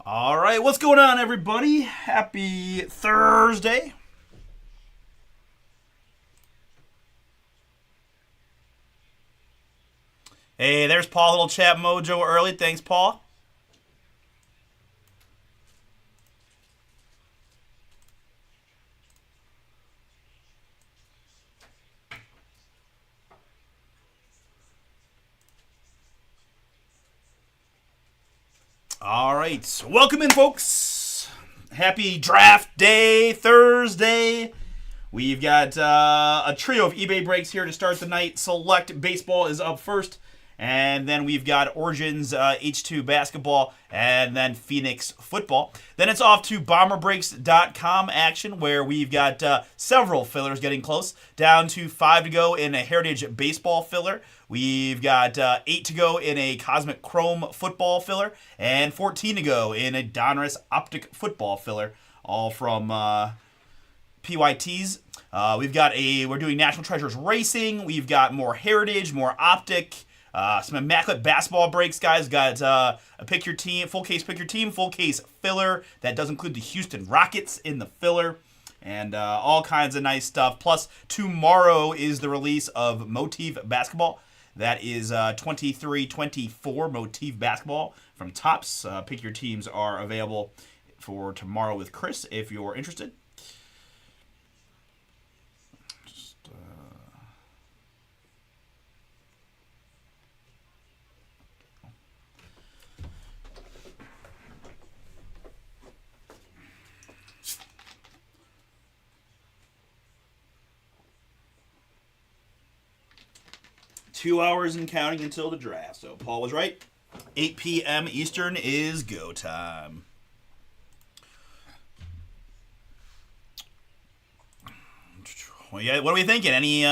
All right, what's going on, everybody? Happy Thursday. Hey, there's Paul, little chat mojo early. Thanks, Paul. All right, welcome in, folks. Happy draft day, Thursday. We've got a trio of eBay breaks here to start the night. Select Baseball is up first. And then we've got Origins H2 basketball, and then Phoenix football. Then it's off to bomberbreaks.com action, where we've got several fillers getting close, down to 5 to go in a Heritage baseball filler. We've got 8 to go in a Cosmic Chrome football filler, and 14 to go in a Donruss Optic football filler, all from PYTs. We're doing National Treasures Racing. We've got more Heritage, more Optic. Some immaculate basketball breaks, guys. Got a pick your team, full case pick your team, full case filler that does include the Houston Rockets in the filler, and all kinds of nice stuff. Plus, tomorrow is the release of Motif Basketball. That is 23-24 Motif Basketball from Topps. Pick your teams are available for tomorrow with Chris if you're interested. 2 hours and counting until the draft. So Paul was right. 8 p.m. Eastern is go time. Well, yeah, what are we thinking? Any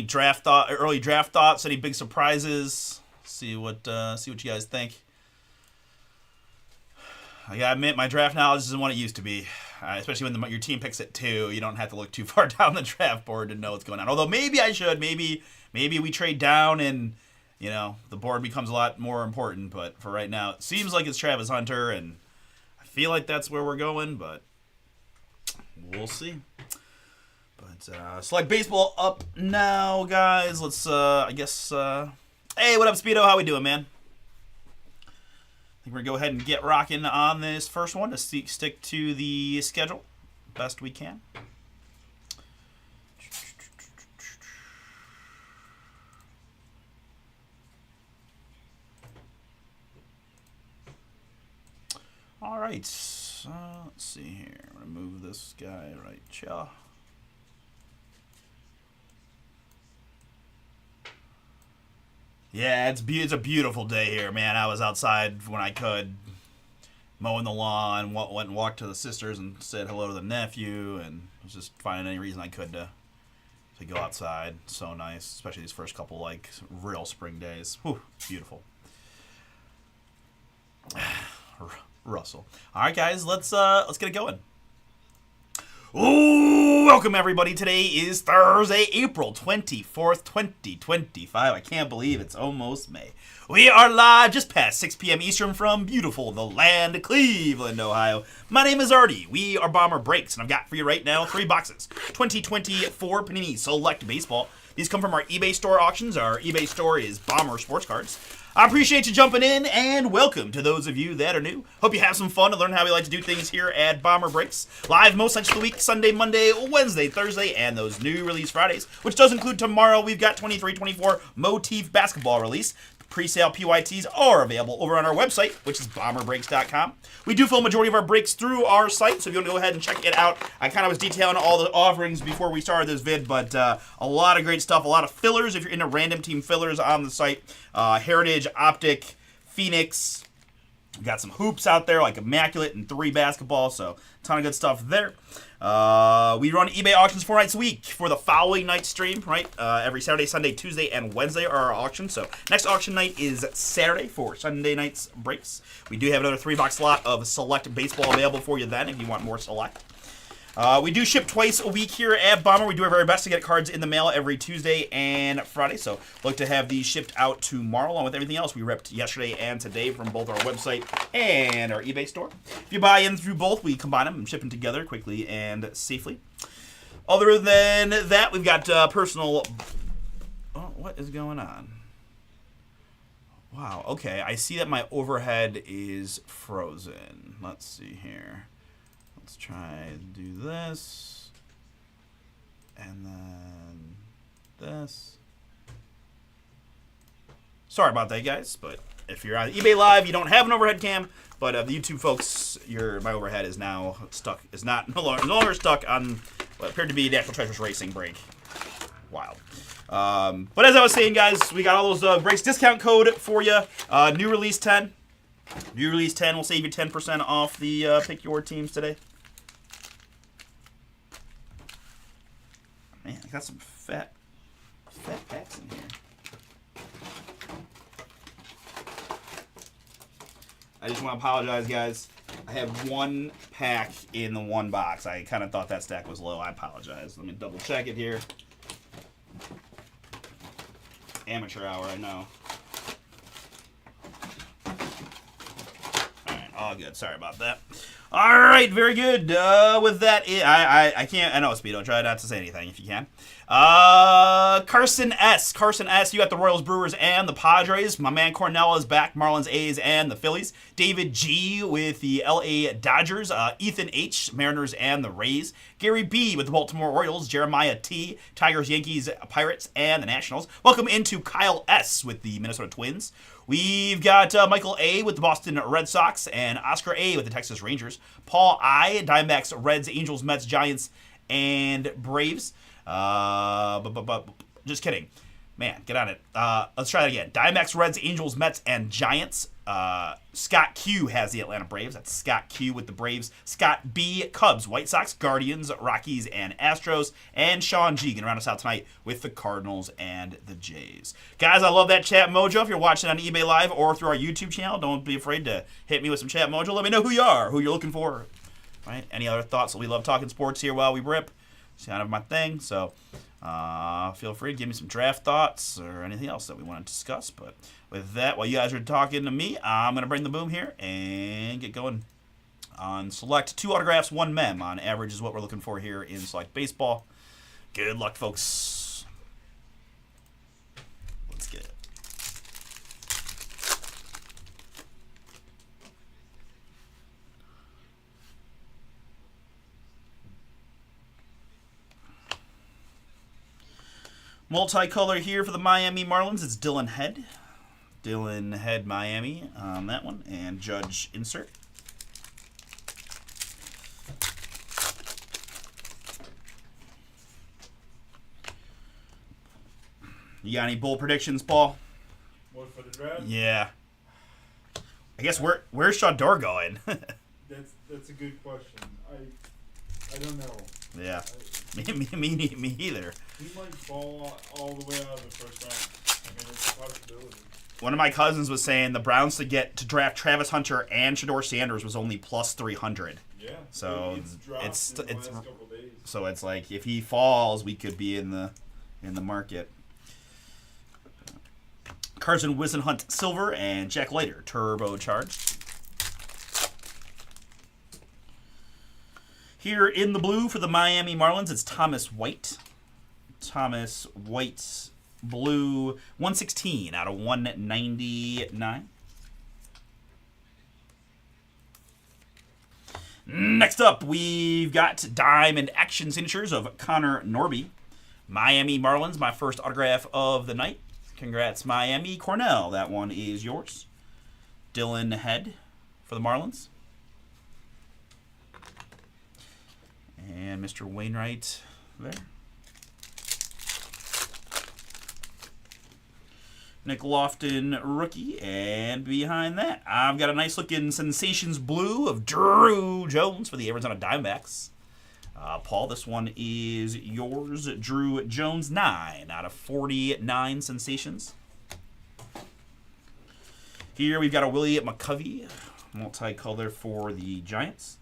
draft thought, early draft thoughts? Any big surprises? See what you guys think. I gotta admit, my draft knowledge isn't what it used to be. Especially when your team picks at 2, you don't have to look too far down the draft board to know what's going on. Although maybe I should. Maybe we trade down and the board becomes a lot more important. But for right now, it seems like it's Travis Hunter, and I feel like that's where we're going. But we'll see. But Select Baseball up now, guys. Let's hey, what up, Speedo? How we doing, man? I think we're going to go ahead and get rocking on this first one to stick to the schedule best we can. All right, so let's see here. I'm going to move this guy right here. Yeah, it's a beautiful day here, man. I was outside when I could, mowing the lawn, went and walked to the sisters and said hello to the nephew, and was just finding any reason I could to go outside. So nice, especially these first couple real spring days. Whew, beautiful. Russell. All right, guys, let's get it going. Ooh, welcome everybody. Today is Thursday, April 24th, 2025. I can't believe it's almost May. We are live just past 6 p.m. Eastern from beautiful the land of Cleveland, Ohio. My name is Artie. We are Bomber Breaks, and I've got for you right now 3 boxes. 2024 Panini Select Baseball. These come from our eBay store auctions. Our eBay store is Bomber Sports Cards. I appreciate you jumping in, and welcome to those of you that are new. Hope you have some fun to learn how we like to do things here at Bomber Breaks. Live most nights of the week, Sunday, Monday, Wednesday, Thursday, and those new release Fridays, which does include tomorrow. We've got 23-24 Motif Basketball release. Pre-sale PYTs are available over on our website, which is bomberbreaks.com. We do fill a majority of our breaks through our site, so if you want to go ahead and check it out. I kind of was detailing all the offerings before we started this vid, but a lot of great stuff, a lot of fillers if you're into random team fillers on the site. Heritage, Optic, Phoenix. We've got some hoops out there, like Immaculate and 3 basketball, so a ton of good stuff there. We run eBay auctions 4 nights a week for the following night stream, right? Every Saturday, Sunday, Tuesday, and Wednesday are our auctions. So next auction night is Saturday for Sunday night's breaks. We do have another 3-box lot of Select Baseball available for you then if you want more Select. We do ship twice a week here at Bomber. We do our very best to get cards in the mail every Tuesday and Friday. So look to have these shipped out tomorrow along with everything else we ripped yesterday and today from both our website and our eBay store. If you buy in through both, we combine them and ship them together quickly and safely. Other than that, we've got personal... Oh, what is going on? Wow, okay. I see that my overhead is frozen. Let's see here. Let's try to do this. And then this. Sorry about that, guys. But if you're on eBay Live, you don't have an overhead cam. But the YouTube folks, my overhead is now stuck. Is no longer stuck on what appeared to be the actual Treasures Racing break. Wild. But as I was saying, guys, we got all those breaks. Discount code for you. New release 10. New release 10 will save you 10% off the pick your teams today. Man, I got some fat packs in here. I just want to apologize, guys. I have one pack in the one box. I kind of thought that stack was low. I apologize. Let me double check it here. Amateur hour, I know. Alright, all good. Sorry about that. Alright, very good. With that, I can't, I know, Speedo, try not to say anything if you can. Carson S. You got the Royals, Brewers, and the Padres. My man Cornell is back. Marlins, A's, and the Phillies. David G with the LA Dodgers. Ethan H, Mariners, and the Rays. Gary B with the Baltimore Orioles. Jeremiah T, Tigers, Yankees, Pirates, and the Nationals. Welcome into Kyle S with the Minnesota Twins. We've got Michael A with the Boston Red Sox and Oscar A with the Texas Rangers. Paul I, Diamondbacks, Reds, Angels, Mets, Giants, and Braves. Just kidding. Man, get on it. Let's try that again. Diamondbacks, Reds, Angels, Mets, and Giants. Scott Q has the Atlanta Braves. That's Scott Q with the Braves. Scott B, Cubs, White Sox, Guardians, Rockies, and Astros. And Sean G gonna round us out tonight with the Cardinals and the Jays. Guys, I love that chat mojo. If you're watching on eBay Live or through our YouTube channel, don't be afraid to hit me with some chat mojo. Let me know who you are, who you're looking for. Right? Any other thoughts? We love talking sports here while we rip. It's kind of my thing, so feel free to give me some draft thoughts or anything else that we want to discuss. But with that, while you guys are talking to me, I'm going to bring the boom here and get going on Select. 2 autographs, 1 mem on average is what we're looking for here in Select Baseball. Good luck, folks. Let's get it. Multicolor here for the Miami Marlins. It's Dylan Head. Dylan Head Miami on that one. And Judge insert. You got any bold predictions, Paul? What, for the draft? Yeah. I guess where's Shador going? That's a good question. I don't know. Yeah. Me either. He might fall all the way out of the first round. I mean, it's a possibility. One of my cousins was saying the Browns to draft Travis Hunter and Shador Sanders was only plus 300. Yeah. So it's in the last couple days. So it's like if he falls, we could be in the market. Carson Whisenhunt Silver and Jack Leiter turbocharged. Here in the blue for the Miami Marlins, it's Thomas White. Thomas White blue 116 out of 199. Next up, we've got Diamond Action Signatures of Connor Norby. Miami Marlins, my first autograph of the night. Congrats, Miami. Cornell, that one is yours. Dylan Head for the Marlins. And Mr. Wainwright there. Nick Lofton, rookie. And behind that, I've got a nice looking Sensations blue of Drew Jones for the Arizona Diamondbacks. Paul, this one is yours. Drew Jones, 9 out of 49 Sensations. Here we've got a Willie McCovey, multicolor for the Giants.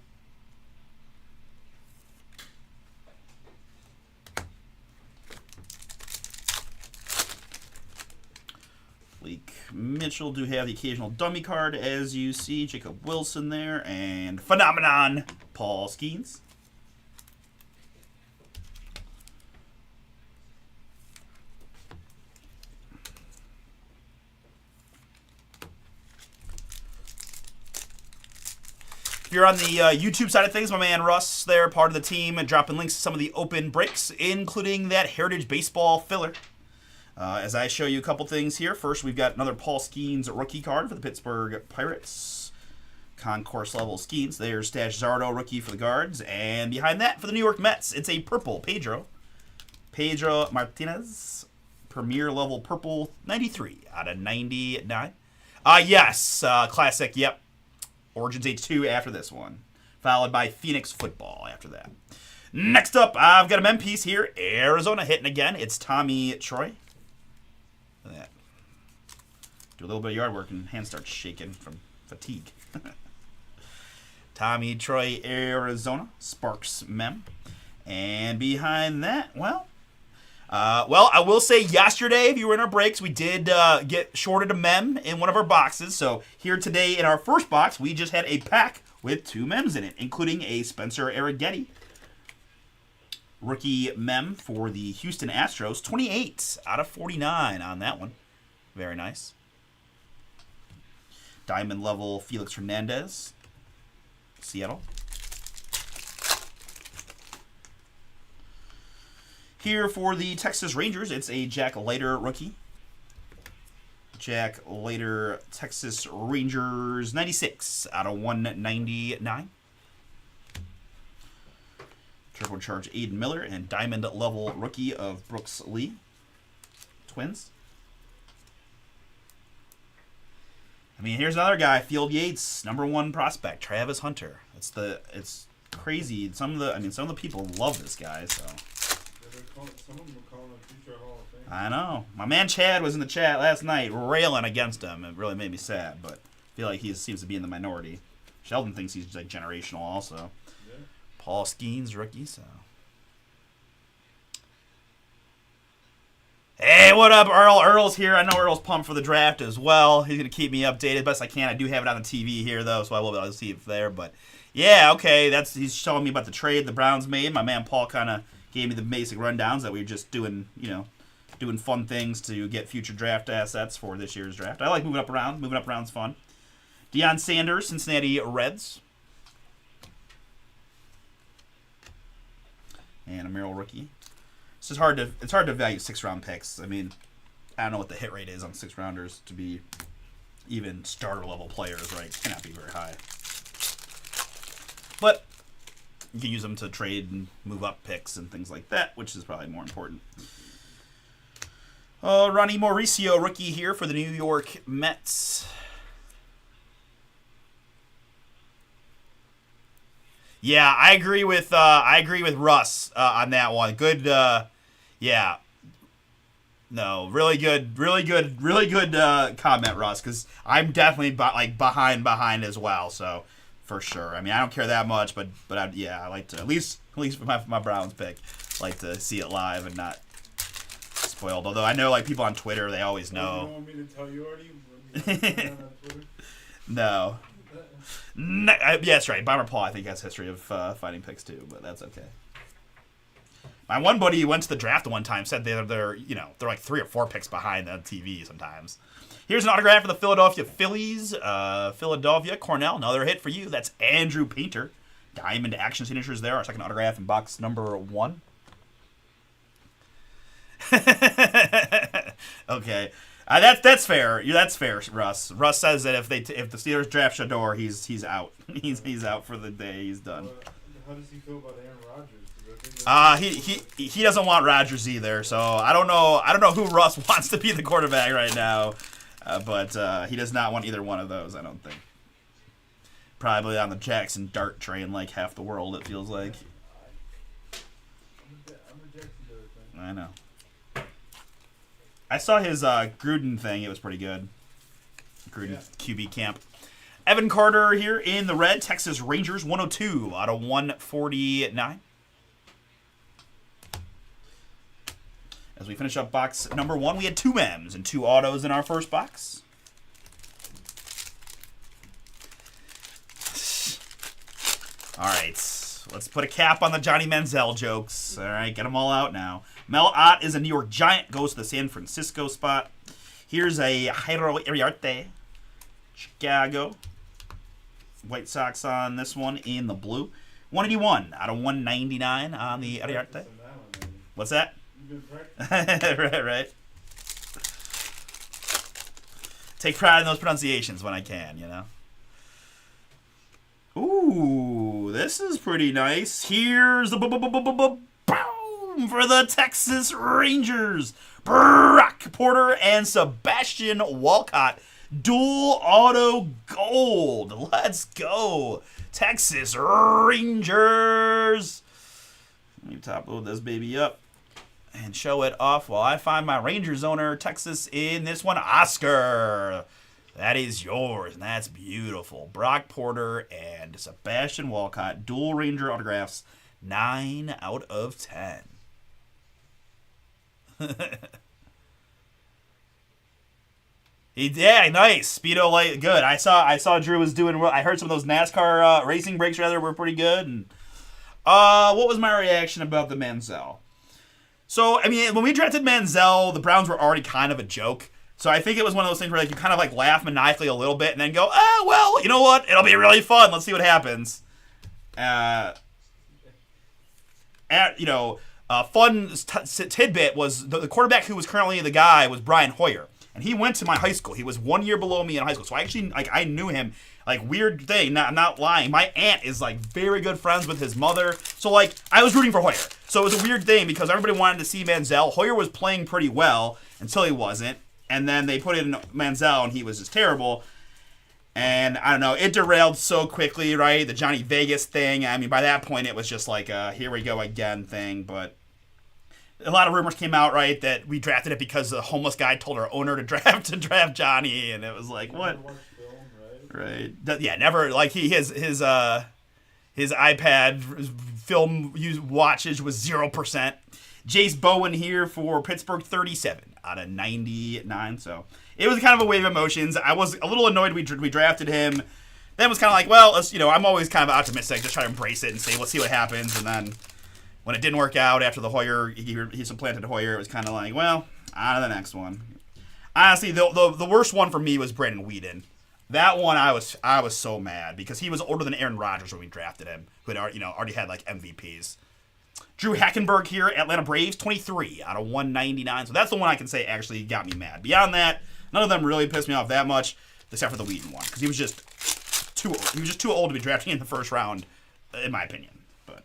Mitchell do have the occasional dummy card, as you see. Jacob Wilson there. And Phenomenon, Paul Skeens. If you're on the YouTube side of things, my man Russ there, part of the team, and dropping links to some of the open breaks, including that Heritage Baseball filler. As I show you a couple things here. First, we've got another Paul Skeens rookie card for the Pittsburgh Pirates. Concourse level Skeens. There's Stash Zardo rookie for the Guards. And behind that, for the New York Mets, it's a purple Pedro. Pedro Martinez. Premier level purple, 93 out of 99. Yes, classic, yep. Origins H2 after this one. Followed by Phoenix Football after that. Next up, I've got a mem piece here. Arizona hitting again. It's Tommy Troy. Look at that. Do a little bit of yard work and hand starts shaking from fatigue. Tommy Troy, Arizona. Sparks mem. And behind that, well, I will say yesterday, if you were in our breaks, we did get shorted a mem in one of our boxes. So here today in our first box, we just had a pack with 2 mems in it, including a Spencer Arrighetti rookie mem for the Houston Astros. 28 out of 49 on that one. Very nice. Diamond level Felix Hernandez, Seattle. Here for the Texas Rangers, it's a Jack Leiter rookie. Jack Leiter, Texas Rangers, 96 out of 199. Turbocharged Aiden Miller and Diamond level rookie of Brooks Lee. Twins. I mean, here's another guy, Field Yates, #1 prospect, Travis Hunter. It's crazy. Some of the people love this guy, so. Some of them are calling him future Hall of Fame. I know. My man Chad was in the chat last night railing against him. It really made me sad, but I feel like he seems to be in the minority. Sheldon thinks he's like generational also. Yeah. Paul Skeens, rookie, so. Hey, what up, Earl? Earl's here. I know Earl's pumped for the draft as well. He's going to keep me updated best I can. I do have it on the TV here, though, so I will be able to see it there. But, yeah, okay, he's showing me about the trade the Browns made. My man Paul kind of gave me the basic rundowns that we were just doing, doing fun things to get future draft assets for this year's draft. I like moving up around. Moving up around's fun. Deion Sanders, Cincinnati Reds. And a Merrill rookie. It's hard to value 6-round picks. I mean, I don't know what the hit rate is on 6-rounders to be even starter level players, right? It cannot be very high. But you can use them to trade and move up picks and things like that, which is probably more important. Ronnie Mauricio, rookie here for the New York Mets. Yeah, I agree with Russ on that one. Good, yeah. No, really good comment, Russ. Because I'm definitely behind as well. So for sure. I mean, I don't care that much, but I like to at least for my Browns pick, like to see it live and not spoiled. Although I know like people on Twitter, they always know. You want me to tell you already? On Twitter? No. Yeah, that's right. Bomber Paul, I think, has history of fighting picks too, but that's okay. My one buddy who went to the draft one time said they're like 3 or 4 picks behind the TV sometimes. Here's an autograph for the Philadelphia Phillies. Philadelphia Cornell, another hit for you. That's Andrew Painter. Diamond action signatures there. Our second autograph in box number 1. Okay. That's fair. That's fair, Russ. Russ says that if the Steelers draft Shador, he's out. He's out for the day. He's done. How does he feel about Aaron Rodgers? He doesn't want Rodgers either. So I don't know who Russ wants to be the quarterback right now, but he does not want either one of those. I don't think. Probably on the Jackson Dart train, like half the world. It feels like. I'm a Jackson Dart fan. I know. I saw his Gruden thing. It was pretty good. Gruden QB camp. Evan Carter here in the red. Texas Rangers, 102 out of 149. As we finish up box number 1, we had 2 M's and 2 autos in our first box. All right, let's put a cap on the Johnny Manziel jokes. All right, get them all out now. Mel Ott is a New York Giant, goes to the San Francisco spot. Here's a Jairo Iriarte, Chicago. White Sox on this one in the blue. 181 out of 199 on the Iriarte. What's that? right. Take pride in those pronunciations when I can, you know. Ooh, this is pretty nice. Here's the boom for the Texas Rangers. Brock Porter and Sebastian Walcott. Dual auto gold. Let's go. Texas Rangers. Let me top load this baby up and show it off while I find my Rangers owner, Texas, in this one. Oscar. That is yours, and that's beautiful. Brock Porter and Sebastian Walcott, dual Ranger autographs, 9 out of 10. Yeah, nice. Speedo light, good. I saw Drew was doing well. I heard some of those NASCAR racing breaks rather were pretty good. And what was my reaction about the Manziel? So, I mean, when we drafted Manziel, the Browns were already kind of a joke. So I think it was one of those things where like you kind of like laugh maniacally a little bit and then go, well, you know what? It'll be really fun. Let's see what happens. Fun tidbit was the quarterback who was currently the guy was Brian Hoyer. And he went to my high school. He was 1 year below me in high school. So I actually, I knew him. Like, weird thing, I'm not lying. My aunt is, like, very good friends with his mother. So, like, I was rooting for Hoyer. So it was a weird thing because everybody wanted to see Manziel. Hoyer was playing pretty well until he wasn't. And then they put in Manziel, and he was just terrible. And, I don't know, it derailed so quickly, right? The Johnny Vegas thing. I mean, by that point, it was just like a here we go again thing. But a lot of rumors came out, right, that we drafted it because the homeless guy told our owner to draft Johnny. And it was like, what? Right. Yeah, never, like, his iPad film watchage was 0%. Jace Bowen here for Pittsburgh, 37 out of 99. So it was kind of a wave of emotions. I was a little annoyed we drafted him. Then it was kind of like, well, I'm always kind of optimistic. Just try to embrace it and say, let's see what happens. And then when it didn't work out after the Hoyer, he supplanted Hoyer, it was kind of like, well, on to the next one. Honestly, the worst one for me was Brandon Whedon. That one I was so mad because he was older than Aaron Rodgers when we drafted him, who had already had like MVPs. Drew Hackenberg here, Atlanta Braves, 23 out of 199. So that's the one I can say actually got me mad. Beyond that, none of them really pissed me off that much, except for the Whedon one because he was just too old. He was just too old to be drafting in the first round, in my opinion. But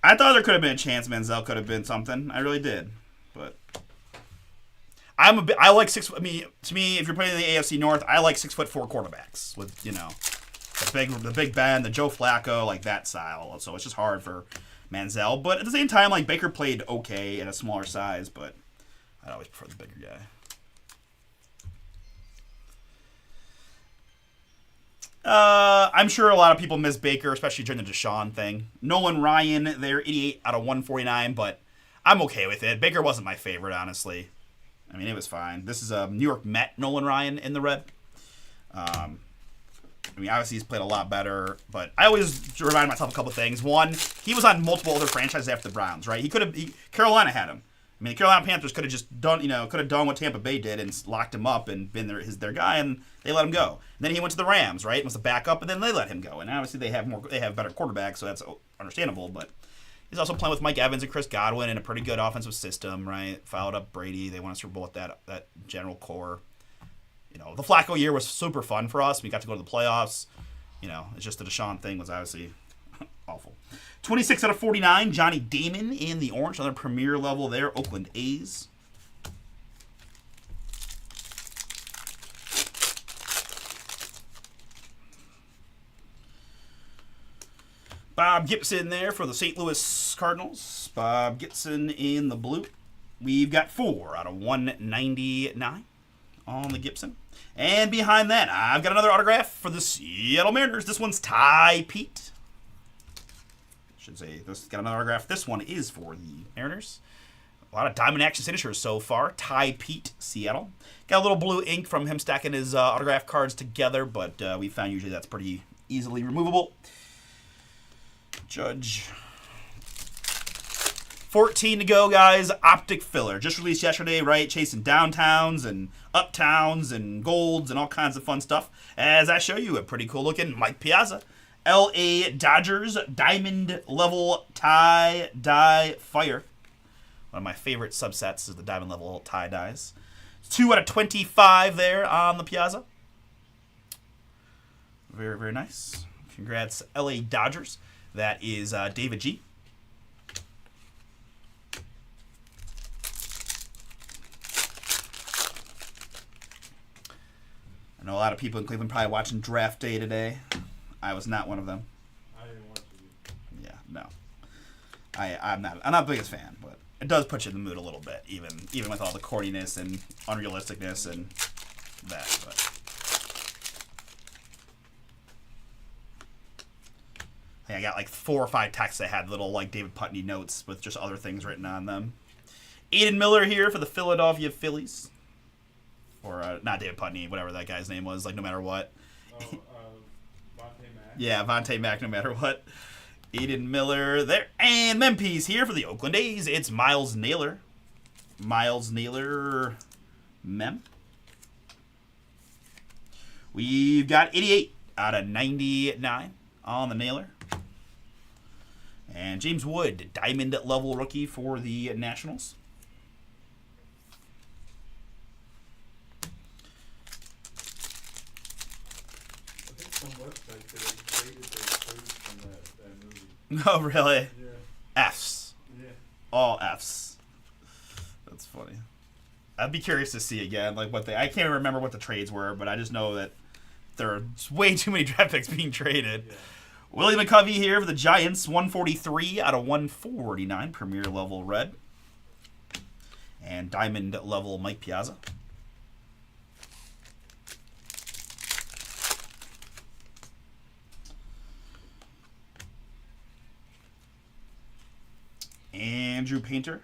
I thought there could have been a chance Manziel could have been something. I really did, but. I like to me, if you're playing in the AFC North, I like 6'4" quarterbacks with, the Big Ben, the Joe Flacco, like that style. So it's just hard for Manziel. But at the same time, like Baker played okay at a smaller size, but I'd always prefer the bigger guy. I'm sure a lot of people miss Baker, especially during the Deshaun thing. Nolan Ryan, they're 88 out of 149, but I'm okay with it. Baker wasn't my favorite, honestly. I mean, it was fine. This is a New York Met Nolan Ryan in the red. I mean, obviously he's played a lot better, but I always remind myself a couple things. One, he was on multiple other franchises after the Browns, right? Carolina had him. I mean, the Carolina Panthers could have just done what Tampa Bay did and locked him up and been their guy, and they let him go. And then he went to the Rams, right? Was a backup, and then they let him go. And obviously they have better quarterbacks, so that's understandable, but. He's also playing with Mike Evans and Chris Godwin in a pretty good offensive system, right? Fouled up Brady. They won a Super Bowl with that general core. The Flacco year was super fun for us. We got to go to the playoffs. It's just the Deshaun thing was obviously awful. 26 out of 49, Johnny Damon in the orange. Another premier level there, Oakland A's. Bob Gibson there for the St. Louis Cardinals. Bob Gibson in the blue. We've got 4 out of 199 on the Gibson. And behind that, I've got another autograph for the Seattle Mariners. This one's Ty Pete. Should say this got another autograph. This one is for the Mariners. A lot of diamond action signatures so far. Ty Pete, Seattle. Got a little blue ink from him stacking his autograph cards together, but we found usually that's pretty easily removable. Judge. 14 to go, guys. Optic Filler. Just released yesterday, right? Chasing downtowns and uptowns and golds and all kinds of fun stuff. As I show you a pretty cool looking Mike Piazza. LA Dodgers Diamond Level Tie Dye Fire. One of my favorite subsets is the Diamond Level Tie Dyes. 2 out of 25 there on the Piazza. Very, very nice. Congrats, LA Dodgers. That is David G. I know a lot of people in Cleveland probably watching draft day today. I was not one of them. I didn't watch it. Yeah, no. I'm not the biggest fan, but it does put you in the mood a little bit, even with all the corniness and unrealisticness and that. But I got like 4 or 5 texts that had little like David Putney notes with just other things written on them. Aiden Miller here for the Philadelphia Phillies. Or not David Putney, whatever that guy's name was, like no matter what. Vontae Mack. Yeah, Vontae Mack, no matter what. Aiden Miller there. And Memphis here for the Oakland A's. It's Miles Naylor. Miles Naylor Mem. We've got 88 out of 99 on the Naylor. And James Wood, Diamond Level Rookie for the Nationals. Some website today created their codes from that movie. Oh, really? Yeah. Fs. Yeah. All Fs. That's funny. I'd be curious to see again, like what I can't remember what the trades were, but I just know that there are way too many draft picks being traded. Yeah. Willie McCovey here for the Giants, 143 out of 149, Premier Level Red. And Diamond Level Mike Piazza. Andrew Painter.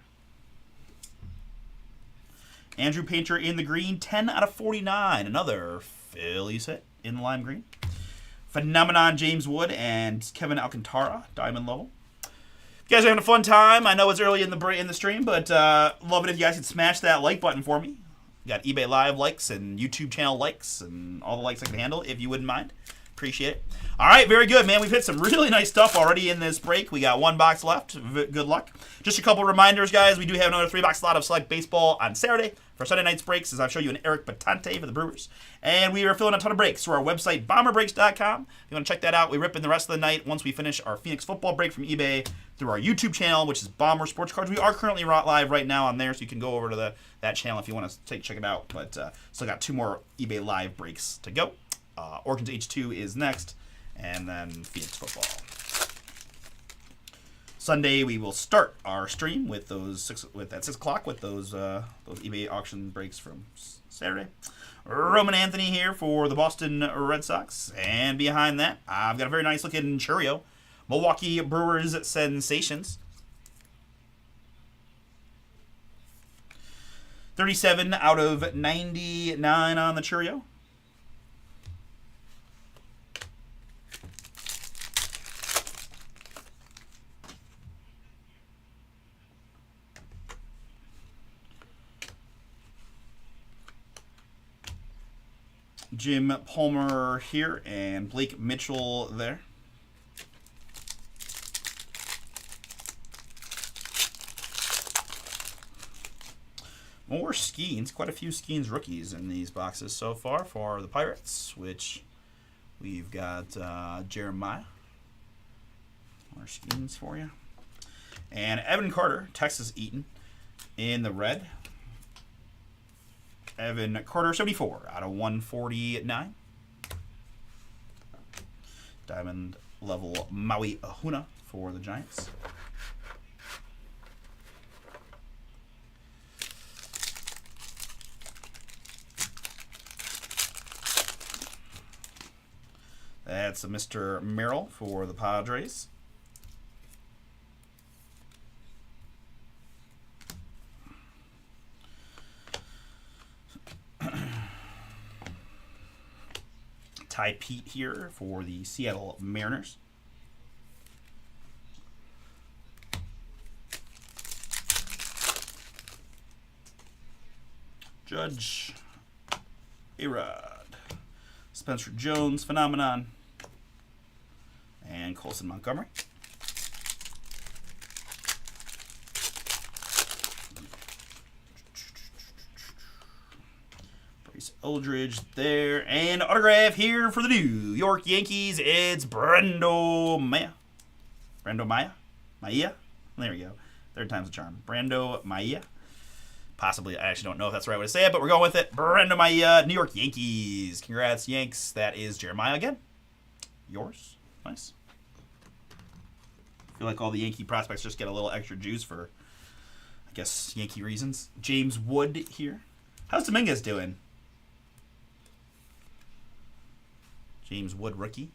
Andrew Painter in the green, 10 out of 49. Another Phillies hit in the lime green. Phenomenon James Wood and Kevin Alcantara, Diamond Level. You guys are having a fun time. I know it's early in the stream, but love it if you guys could smash that like button for me. You got eBay Live likes and YouTube channel likes and all the likes I can handle, if you wouldn't mind. Appreciate it. All right, very good, man. We've hit some really nice stuff already in this break. We got 1 box left. Good luck. Just a couple reminders, guys. We do have another 3-box slot of Select Baseball on Saturday for Sunday night's breaks, as I've shown you an Eric Batante for the Brewers. And we are filling a ton of breaks through our website, bomberbreaks.com. If you want to check that out, we rip in the rest of the night once we finish our Phoenix football break from eBay through our YouTube channel, which is Bomber Sports Cards. We are currently live right now on there, so you can go over to that channel if you want to check it out. But still got 2 more eBay Live breaks to go. Origins H2 is next. And then Phoenix football. Sunday we will start our stream with those at 6 o'clock with those eBay auction breaks from Saturday. Roman Anthony here for the Boston Red Sox, and behind that I've got a very nice looking Churio, Milwaukee Brewers Sensations. 37 out of 99 on the Churio. Jim Palmer here and Blake Mitchell there. More Skeens, quite a few Skeens rookies in these boxes so far for the Pirates, which we've got Jeremiah. More Skeens for you. And Evan Carter, Texas Eaton in the red. Evan Carter, 74 out of 149. Diamond Level Maui Ahuna for the Giants. That's a Mr. Merrill for the Padres. Ty Pete here for the Seattle Mariners. Judge, A-Rod, Spencer Jones, Phenomenon, and Colson Montgomery. Bryce Eldridge there. And autograph here for the New York Yankees. It's Brando Maya. Brando Maya? Maia? There we go. Third time's a charm. Brando Maia. Possibly, I actually don't know if that's the right way to say it, but we're going with it. Brando Maia, New York Yankees. Congrats, Yanks. That is Jeremiah again. Yours. Nice. I feel like all the Yankee prospects just get a little extra juice for, I guess, Yankee reasons. James Wood here. How's Dominguez doing? James Wood, rookie.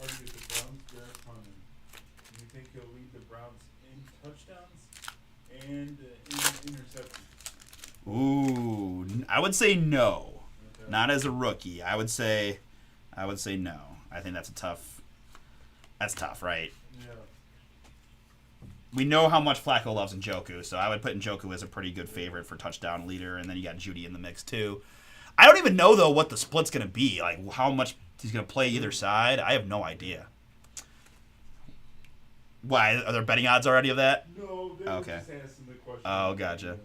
Argue the Browns draft Hunter. Do you think he'll lead the Browns in touchdowns and in interceptions? Ooh, I would say no. Okay. Not as a rookie. I would say no. I think that's tough, right? Yeah. We know how much Flacco loves Njoku, so I would put Njoku as a pretty good favorite for touchdown leader, and then you got Judy in the mix too. I don't even know though what the split's going to be, like how much he's going to play either side. I have no idea. Why, are there betting odds already of that? No, they were just asking the question. Oh, gotcha.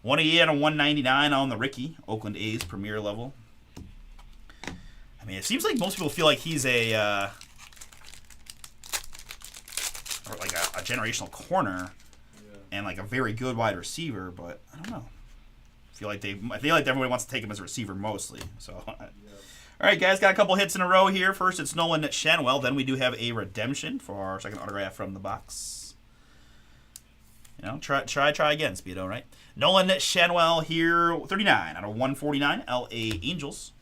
188 out of 199 on the Ricky, Oakland A's premier level. I mean, it seems like most people feel like he's a generational corner and like a very good wide receiver, but I don't know. I feel like everybody wants to take him as a receiver mostly. So, all right, guys, got a couple hits in a row here. First, it's Nolan Shanwell. Then we do have a redemption for our second autograph from the box. You know, try again, Speedo, right? Nolan Shanwell here, 39 out of 149, LA Angels.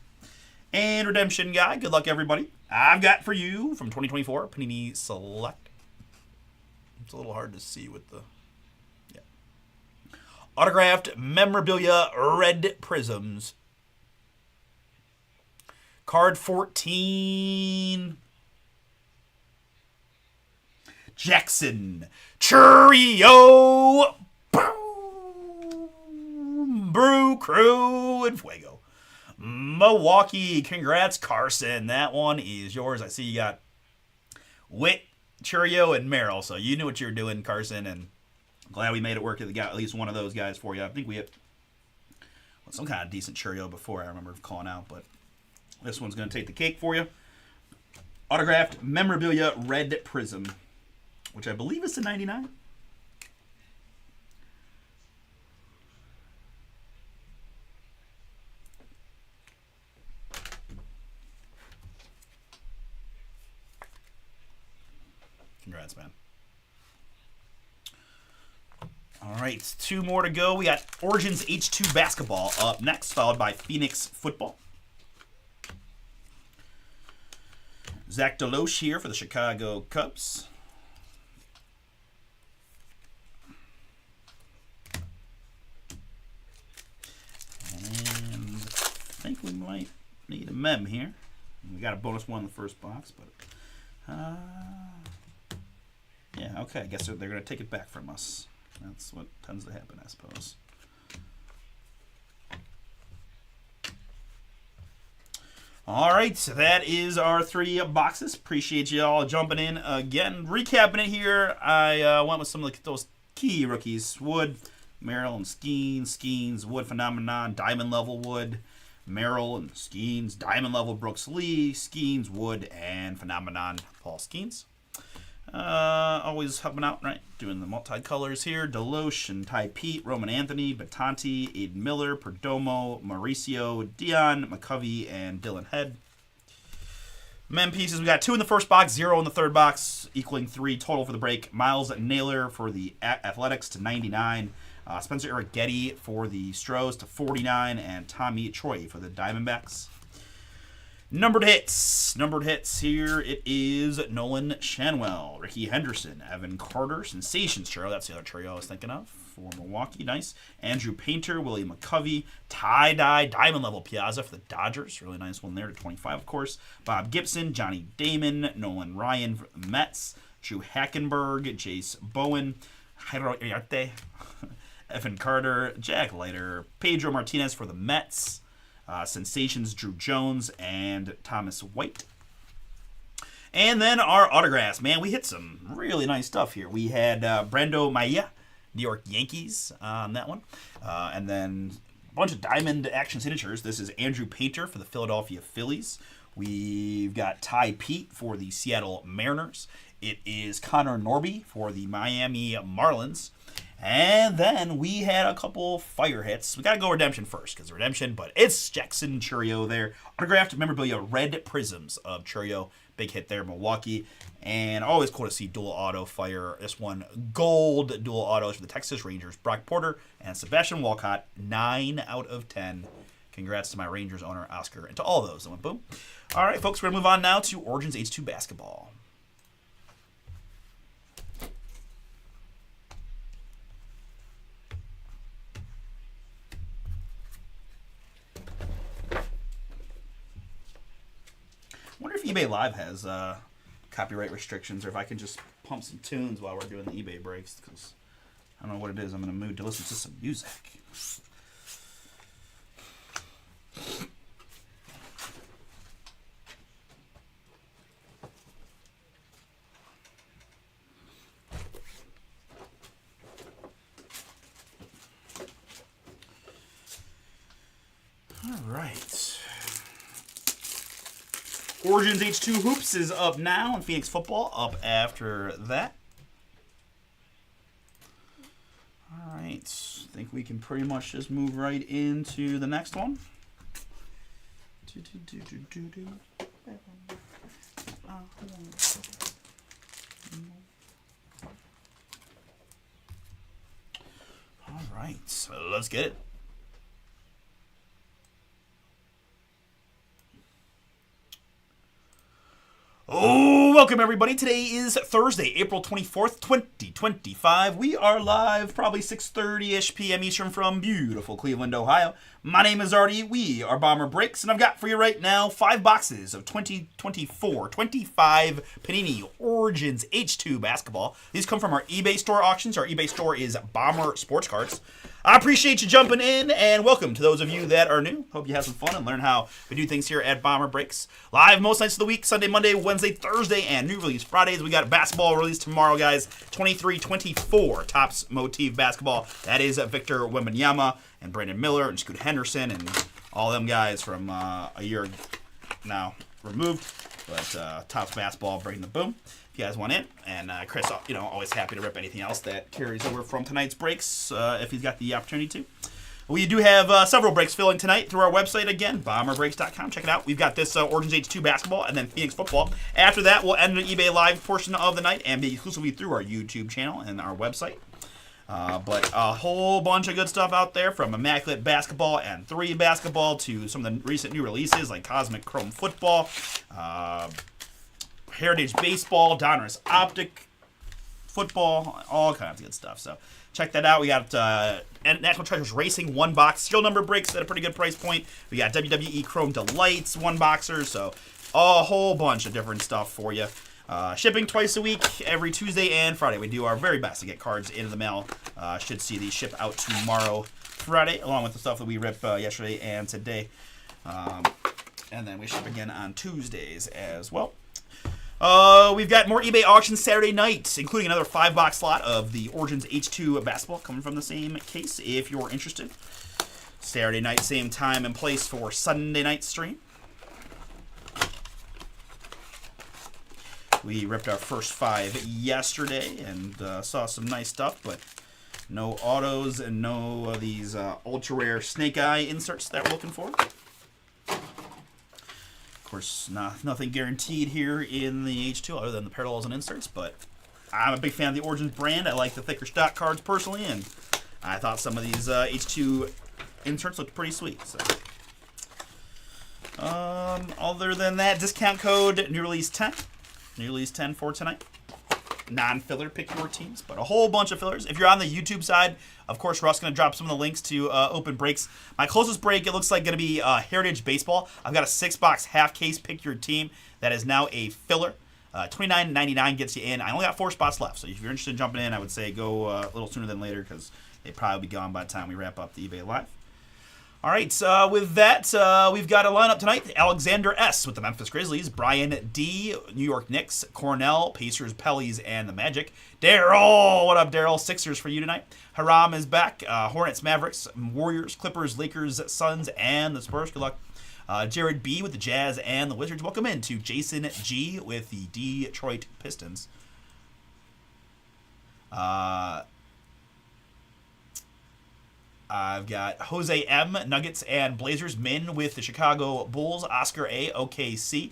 And redemption guy, good luck, everybody. I've got for you from 2024, Panini Select. It's a little hard to see with the... Autographed memorabilia, red prisms. Card 14. Jackson. Churio. Boom. Brew Crew and Fuego. Milwaukee. Congrats, Carson. That one is yours. I see you got Witt, Churio, and Merrill. So you knew what you were doing, Carson, and glad we made it work. We got at least one of those guys for you. I think we had some kind of decent Churio before, I remember calling out, but this one's going to take the cake for you. Autographed memorabilia red prism, which I believe is to 99. Congrats, man. All right, two more to go. We got Origins H2 Basketball up next, followed by Phoenix Football. Zach Deloche here for the Chicago Cubs. And I think we might need a mem here. We got a bonus one in the first box, but yeah, okay. I guess they're going to take it back from us. That's what tends to happen, I suppose. All right, so that is our 3 boxes. Appreciate you all jumping in again. Recapping it here, I went with some of those key rookies. Wood, Merrill, and Skeens, Wood, Phenomenon, Diamond Level Wood, Merrill, and Skeens, Diamond Level Brooks Lee, Skeens, Wood, and Phenomenon Paul Skeens. Always helping out, right? Doing the multicolors here. Deloche and Ty Pete, Roman Anthony, Batanti, Aiden Miller, Perdomo, Mauricio, Dion, McCovey, and Dylan Head. Mem pieces, we got 2 in the first box, 0 in the third box, equaling 3 total for the break. Miles Naylor for the Athletics to 99. Spencer Arrighetti for the Stros to 49. And Tommy Troy for the Diamondbacks. Numbered hits here. It is Nolan Shanwell, Ricky Henderson, Evan Carter, Sensations trio. That's the other trio I was thinking of for Milwaukee. Nice. Andrew Painter, William McCovey, tie-dye, diamond level Piazza for the Dodgers. Really nice one there to 25, of course. Bob Gibson, Johnny Damon, Nolan Ryan for the Mets, Drew Hackenberg, Jace Bowen, Jairo Iriarte, Evan Carter, Jack Leiter, Pedro Martinez for the Mets, Sensations Drew Jones, and Thomas White. And then our autographs. Man, we hit some really nice stuff here. We had Brando Mayea, New York Yankees on that one. And then a bunch of diamond action signatures. This is Andrew Painter for the Philadelphia Phillies. We've got Ty Pete for the Seattle Mariners. It is Connor Norby for the Miami Marlins. And then we had a couple fire hits. We got to go redemption first because redemption, but it's Jackson Chourio there. Autographed memorabilia, red prisms of Chourio. Big hit there, Milwaukee. And always cool to see dual auto fire. This one, gold dual autos for the Texas Rangers. Brock Porter and Sebastian Walcott, 9 out of 10. Congrats to my Rangers owner, Oscar, and to all those that went boom. All right, folks, we're going to move on now to Origins H2 Basketball. I wonder if eBay Live has copyright restrictions, or if I can just pump some tunes while we're doing the eBay breaks, because I don't know what it is. I'm in a mood to listen to some music. All right. Origins H2 Hoops is up now, and Phoenix Football up after that. All right. I think we can pretty much just move right into the next one. All right. So let's get it. Oh, welcome everybody. Today is Thursday, April 24th, 2025. We are live probably 6:30-ish p.m. Eastern from beautiful Cleveland, Ohio. My name is Artie. We are Bomber Breaks, and I've got for you right now 5 boxes of 2024 25 Panini Origins H2 basketball. These come from our eBay store auctions. Our eBay store is Bomber Sports Cards. I appreciate you jumping in, and welcome to those of you that are new. Hope you have some fun and learn how we do things here at Bomber Breaks. Live most nights of the week, Sunday, Monday, Wednesday, Thursday, and new release Fridays. We got a basketball release tomorrow, guys. 23-24 Topps Motif basketball. That is Victor Wembanyama and Brandon Miller and Scoot Henderson and all them guys from a year now removed. But Topps basketball bringing the boom. If you guys want in, and Chris, always happy to rip anything else that carries over from tonight's breaks if he's got the opportunity to. We do have several breaks filling tonight through our website again, bomberbreaks.com. Check it out. We've got this Origins H2 basketball and then Phoenix football. After that, we'll end the eBay Live portion of the night and be exclusively through our YouTube channel and our website. But a whole bunch of good stuff out there, from Immaculate Basketball and 3 Basketball to some of the recent new releases like Cosmic Chrome Football, Heritage Baseball, Donruss Optic Football, all kinds of good stuff. So check that out. We got National Treasures Racing 1-box serial number breaks at a pretty good price point. We got WWE Chrome Delights 1-boxers. So a whole bunch of different stuff for you. Shipping twice a week, every Tuesday and Friday. We do our very best to get cards into the mail. Should see these ship out tomorrow, Friday, along with the stuff that we ripped yesterday and today. And then we ship again on Tuesdays as well. We've got more eBay auctions Saturday night, including another 5-box slot of the Origins H2 basketball coming from the same case if you're interested. Saturday night, same time and place for Sunday night stream. We ripped our first 5 yesterday and saw some nice stuff, but no autos and no of these ultra rare snake eye inserts that we're looking for. Of course, nothing guaranteed here in the H2 other than the parallels and inserts, but I'm a big fan of the Origins brand. I like the thicker stock cards personally, and I thought some of these H2 inserts looked pretty sweet. So, other than that, discount code New Release 10. New Release 10 for tonight. Non-filler, pick your teams, but a whole bunch of fillers. If you're on the YouTube side, of course, Russ going to drop some of the links to open breaks. My closest break, it looks like, going to be Heritage Baseball. I've got a 6-box half case, pick your team. That is now a filler. $29.99 gets you in. I only got 4 spots left, so if you're interested in jumping in, I would say go a little sooner than later, because They'd probably be gone by the time we wrap up the eBay Live. All right, with that, we've got a lineup tonight. Alexander S. with the Memphis Grizzlies. Brian D. New York Knicks. Cornell, Pacers, Pellies, and the Magic. Daryl, what up, Daryl? Sixers for you tonight. Haram is back. Hornets, Mavericks, Warriors, Clippers, Lakers, Suns, and the Spurs. Good luck. Jared B. with the Jazz and the Wizards. Welcome in to Jason G. with the Detroit Pistons. I've got Jose M, Nuggets and Blazers. Min with the Chicago Bulls. Oscar A, OKC.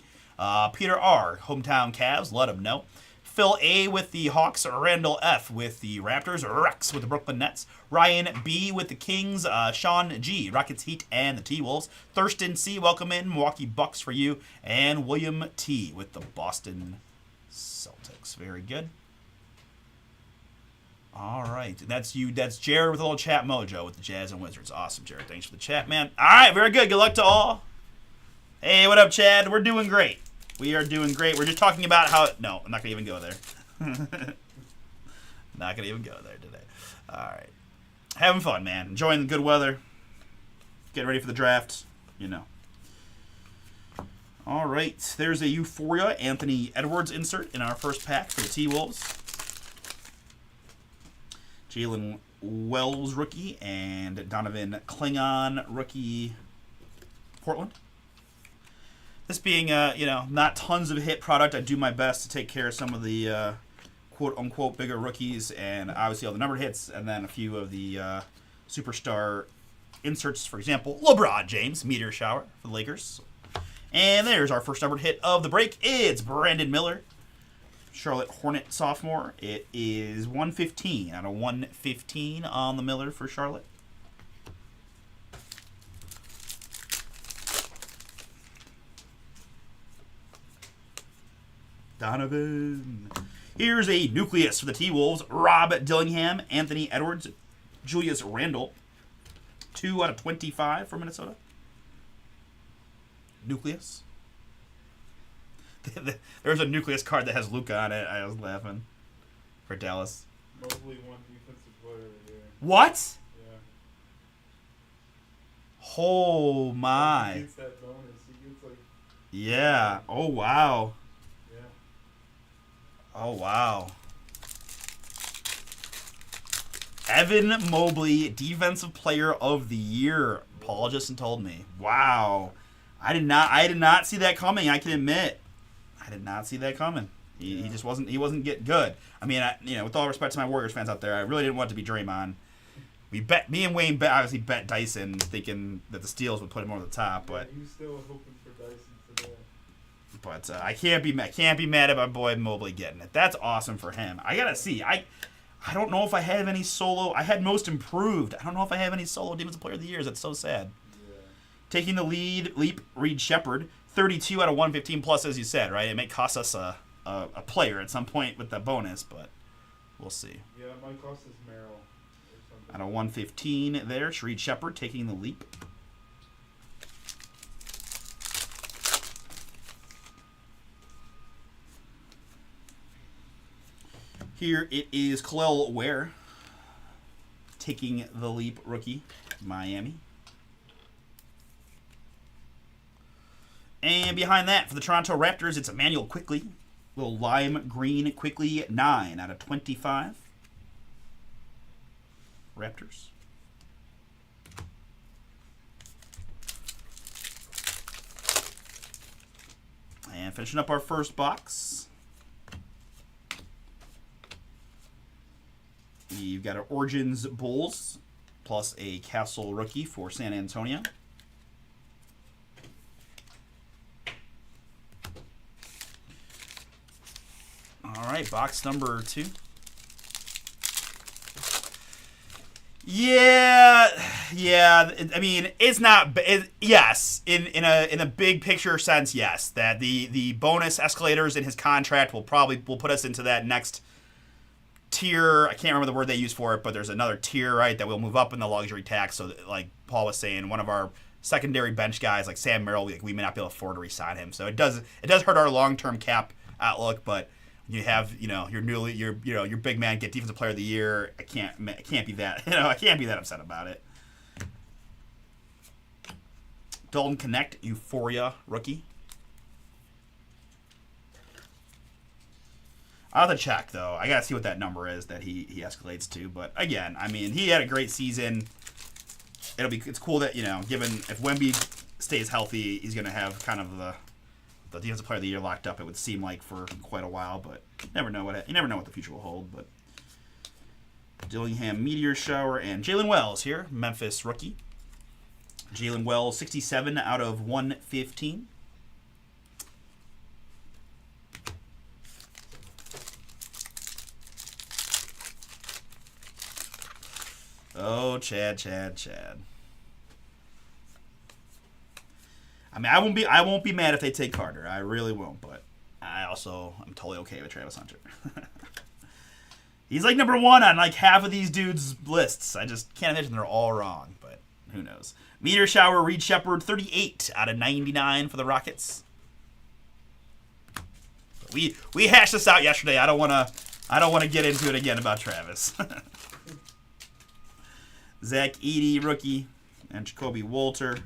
Peter R, hometown Cavs. Let him know. Phil A with the Hawks. Randall F with the Raptors. Rex with the Brooklyn Nets. Ryan B with the Kings. Sean G, Rockets, Heat, and the T-Wolves. Thurston C, welcome in. Milwaukee Bucks for you. And William T with the Boston Celtics. Very good. All right, that's you. That's Jared with a little chat mojo with the Jazz and Wizards. Awesome, Jared. Thanks for the chat, man. All right, very good. Good luck to all. Hey, what up, Chad? We're doing great. We are doing great. We're just talking about how... No, I'm not going to even go there. Not going to even go there today. All right. Having fun, man. Enjoying the good weather. Getting ready for the draft. You know. All right. There's a Euphoria Anthony Edwards insert in our first pack for the T-Wolves. Jalen Wells rookie and Donovan Klingon rookie Portland. This being not tons of hit product, I do my best to take care of some of the quote unquote bigger rookies and obviously all the numbered hits and then a few of the superstar inserts. For example, LeBron James meteor shower for the Lakers. And there's our first numbered hit of the break. It's Brandon Miller. Charlotte Hornet sophomore. It is 115 out of 115 on the Miller for Charlotte. Donovan. Here's a nucleus for the T-Wolves. Rob Dillingham, Anthony Edwards, Julius Randle. 2 out of 25 for Minnesota. Nucleus. There's a nucleus card that has Luka on it. I was laughing. For Dallas. Mobley won defensive player of the year. What? Yeah. Oh my. He gets that bonus. He gets like... Yeah. Oh wow. Yeah. Oh wow. Evan Mobley, defensive player of the year. Paul just told me. Wow. I did not see that coming, I can admit. I did not see that coming. He just wasn't getting good. I mean, with all respect to my Warriors fans out there, I really didn't want it to be Draymond. Me and Wayne obviously bet Dyson, thinking that the steals would put him over the top. But he was still hoping for Dyson today. But I can't be mad at my boy Mobley getting it. That's awesome for him. I gotta see. I don't know if I have any solo. I had most improved. I don't know if I have any solo defensive player of the years. That's so sad. Yeah. Taking the leap, Reed Shepard. 32 out of 115 plus, as you said, right? It may cost us a player at some point with that bonus, but we'll see. Yeah, it might cost us Merrill. Out of 115 there, Reed Shepard taking the leap. Here it is Khalil Ware taking the leap rookie, Miami. And behind that, for the Toronto Raptors, it's Emmanuel Quickley. Little lime green Quickley, 9 out of 25. Raptors. And finishing up our first box. You've got an Origins Bulls plus a Castle rookie for San Antonio. All right, box number 2. Yeah. I mean, it's not. Yes, in a big picture sense, yes. That the bonus escalators in his contract will put us into that next tier. I can't remember the word they use for it, but there's another tier, right? That we'll move up in the luxury tax. So, like Paul was saying, one of our secondary bench guys, like Sam Merrill, we may not be able to afford to re-sign him. So it does hurt our long-term cap outlook, but You have, your big man get defensive player of the year. I can't be that, I can't be that upset about it. Dalton Connect, Euphoria rookie. I'll have to check though. I gotta see what that number is that he escalates to. But again, I mean, he had a great season. It's cool that given if Wemby stays healthy, he's gonna have kind of the defensive player of the year locked up. It would seem like for quite a while, but you never know what the future will hold. But Dillingham Meteor Shower and Jalen Wells here, Memphis rookie. Jalen Wells, 67 out of 115. Oh, Chad. I mean, I won't be mad if they take Carter. I really won't, but I'm totally okay with Travis Hunter. He's like number 1 on like half of these dudes' lists. I just can't imagine they're all wrong, but who knows? Meteor Shower, Reed Shepard, 38 out of 99 for the Rockets. We hashed this out yesterday. I don't want to get into it again about Travis. Zach Edey, rookie, and Jacoby Walter.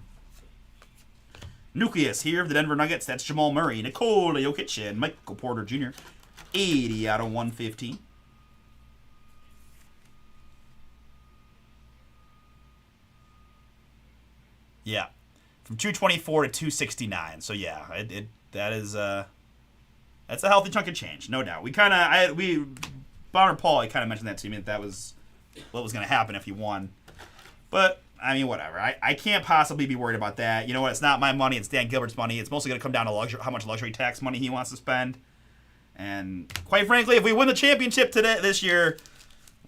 Nucleus here for the Denver Nuggets. That's Jamal Murray, Nikola Jokic, and Michael Porter Jr. 80 out of 115. Yeah, from 224 to 269. So yeah, that's a healthy chunk of change, no doubt. Bonner Paul, he kind of mentioned that to me that was what was going to happen if he won. But, I mean, whatever. I can't possibly be worried about that. You know what? It's not my money. It's Dan Gilbert's money. It's mostly going to come down to how much luxury tax money he wants to spend. And quite frankly, if we win the championship this year,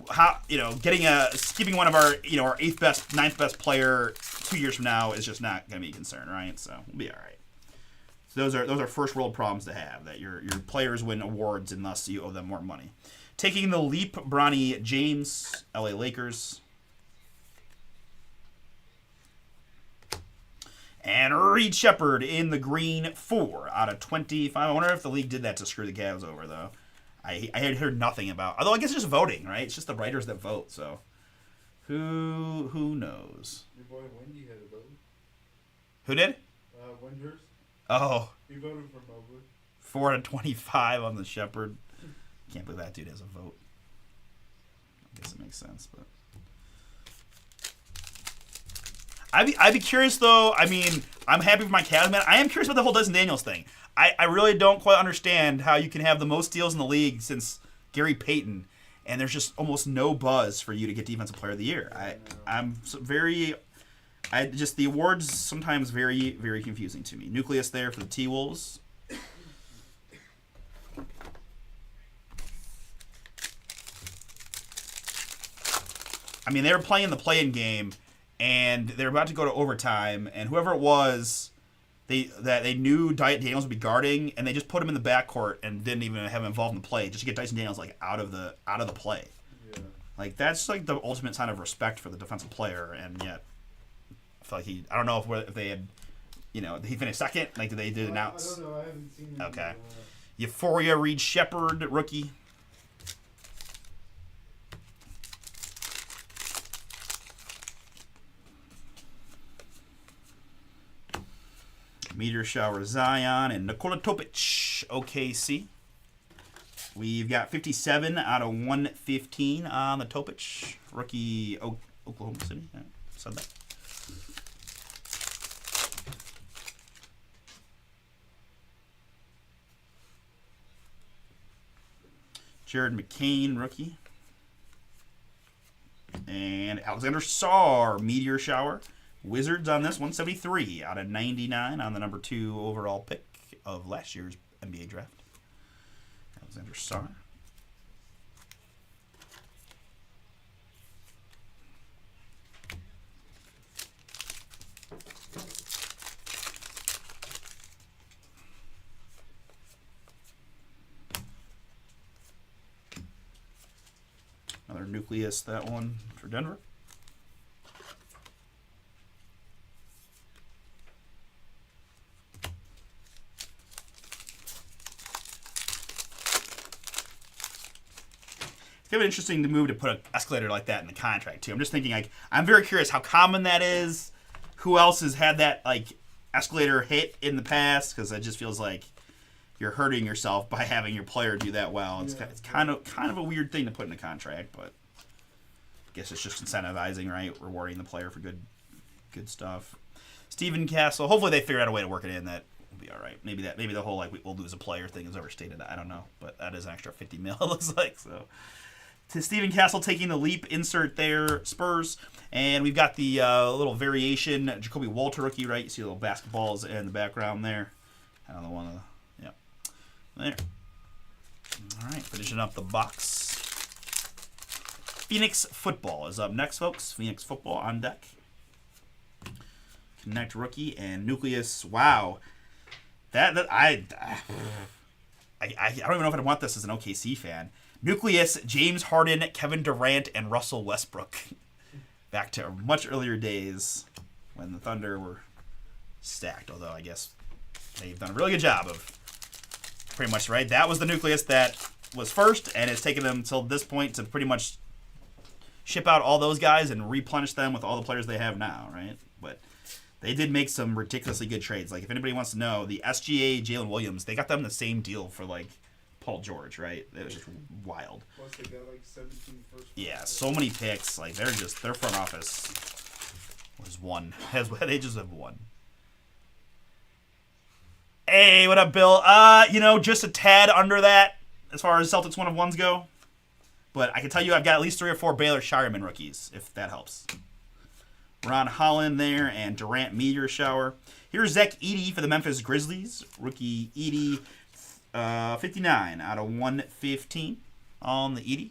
skipping one of our 8th best, 9th best player 2 years from now is just not going to be a concern, right? So we'll be all right. So those are first world problems to have, that your players win awards and thus you owe them more money. Taking the leap, Bronny James, LA Lakers. And Reed Shepard in the green, 4 out of 25. I wonder if the league did that to screw the Cavs over, though. I had heard nothing about. Although I guess it's just voting, right? It's just the writers that vote. So who knows? Your boy Wendy had a vote. Who did? Windhurst. Oh. He voted for Mobley. 4 out of 25 on the Shepard. Can't believe that dude has a vote. I guess it makes sense, but. I'd be curious, though. I mean, I'm happy for my Cavs, man. I am curious about the whole Dyson Daniels thing. I really don't quite understand how you can have the most steals in the league since Gary Payton, and there's just almost no buzz for you to get Defensive Player of the Year. The awards sometimes very, very confusing to me. Nucleus there for the T-Wolves. I mean, they were playing the play-in game, and they're about to go to overtime, and whoever it was, they knew Daniels would be guarding, and they just put him in the backcourt and didn't even have him involved in the play just to get Dyson Daniels like out of the play. Yeah. Like that's like the ultimate sign of respect for the defensive player, and yet I feel like I don't know if they had, did he finish second? Like did they announce? I don't know. I haven't seen him. Okay. Euphoria Reed Shepard rookie. Meteor Shower Zion and Nikola Topic, OKC. We've got 57 out of 115 on the Topic. Rookie Oklahoma City. Yeah, said that. Jared McCain, rookie. And Alexander Sarr, Meteor Shower. Wizards on this, 173 out of 99 on the number 2 overall pick of last year's NBA draft. Alexander Sarr. Another Nucleus, that one for Denver. kind of interesting to move to put an escalator like that in the contract too. I'm just thinking like I'm very curious how common that is. Who else has had that like escalator hit in the past? Because it just feels like you're hurting yourself by having your player do that well. It's kind of a weird thing to put in a contract, but I guess it's just incentivizing, right? Rewarding the player for good stuff. Steven Castle. Hopefully they figure out a way to work it in that will be all right. Maybe the whole like we'll lose a player thing is overstated. I don't know, but that is an extra 50 mil. It looks like so. To Steven Castle taking the leap insert there, Spurs, and we've got the little variation Jacoby Walter rookie, right? You see the little basketballs in the background there. Another one of the there. All right, finishing up the box. Phoenix Football is up next, folks. Phoenix Football on deck. Connect rookie and Nucleus. Wow, I don't even know if I want this as an OKC fan. Nucleus, James Harden, Kevin Durant, and Russell Westbrook. Back to much earlier days when the Thunder were stacked. Although I guess they've done a really good job of pretty much, right? That was the Nucleus that was first, and it's taken them until this point to pretty much ship out all those guys and replenish them with all the players they have now, right? But they did make some ridiculously good trades. Like, if anybody wants to know, the SGA, Jalen Williams, they got them the same deal for, like, Paul George, right? It was just wild. Plus they got, like, 17 first. Yeah, so many picks. Like, their front office was one. They just have one. Hey, what up, Bill? Just a tad under that as far as Celtics 1-of-1s go. But I can tell you I've got at least 3 or 4 Baylor Shireman rookies, if that helps. Ron Holland there and Durant Meteor Shower. Here's Zach Edey for the Memphis Grizzlies. Rookie Edey, 59 out of 115 on the Edey.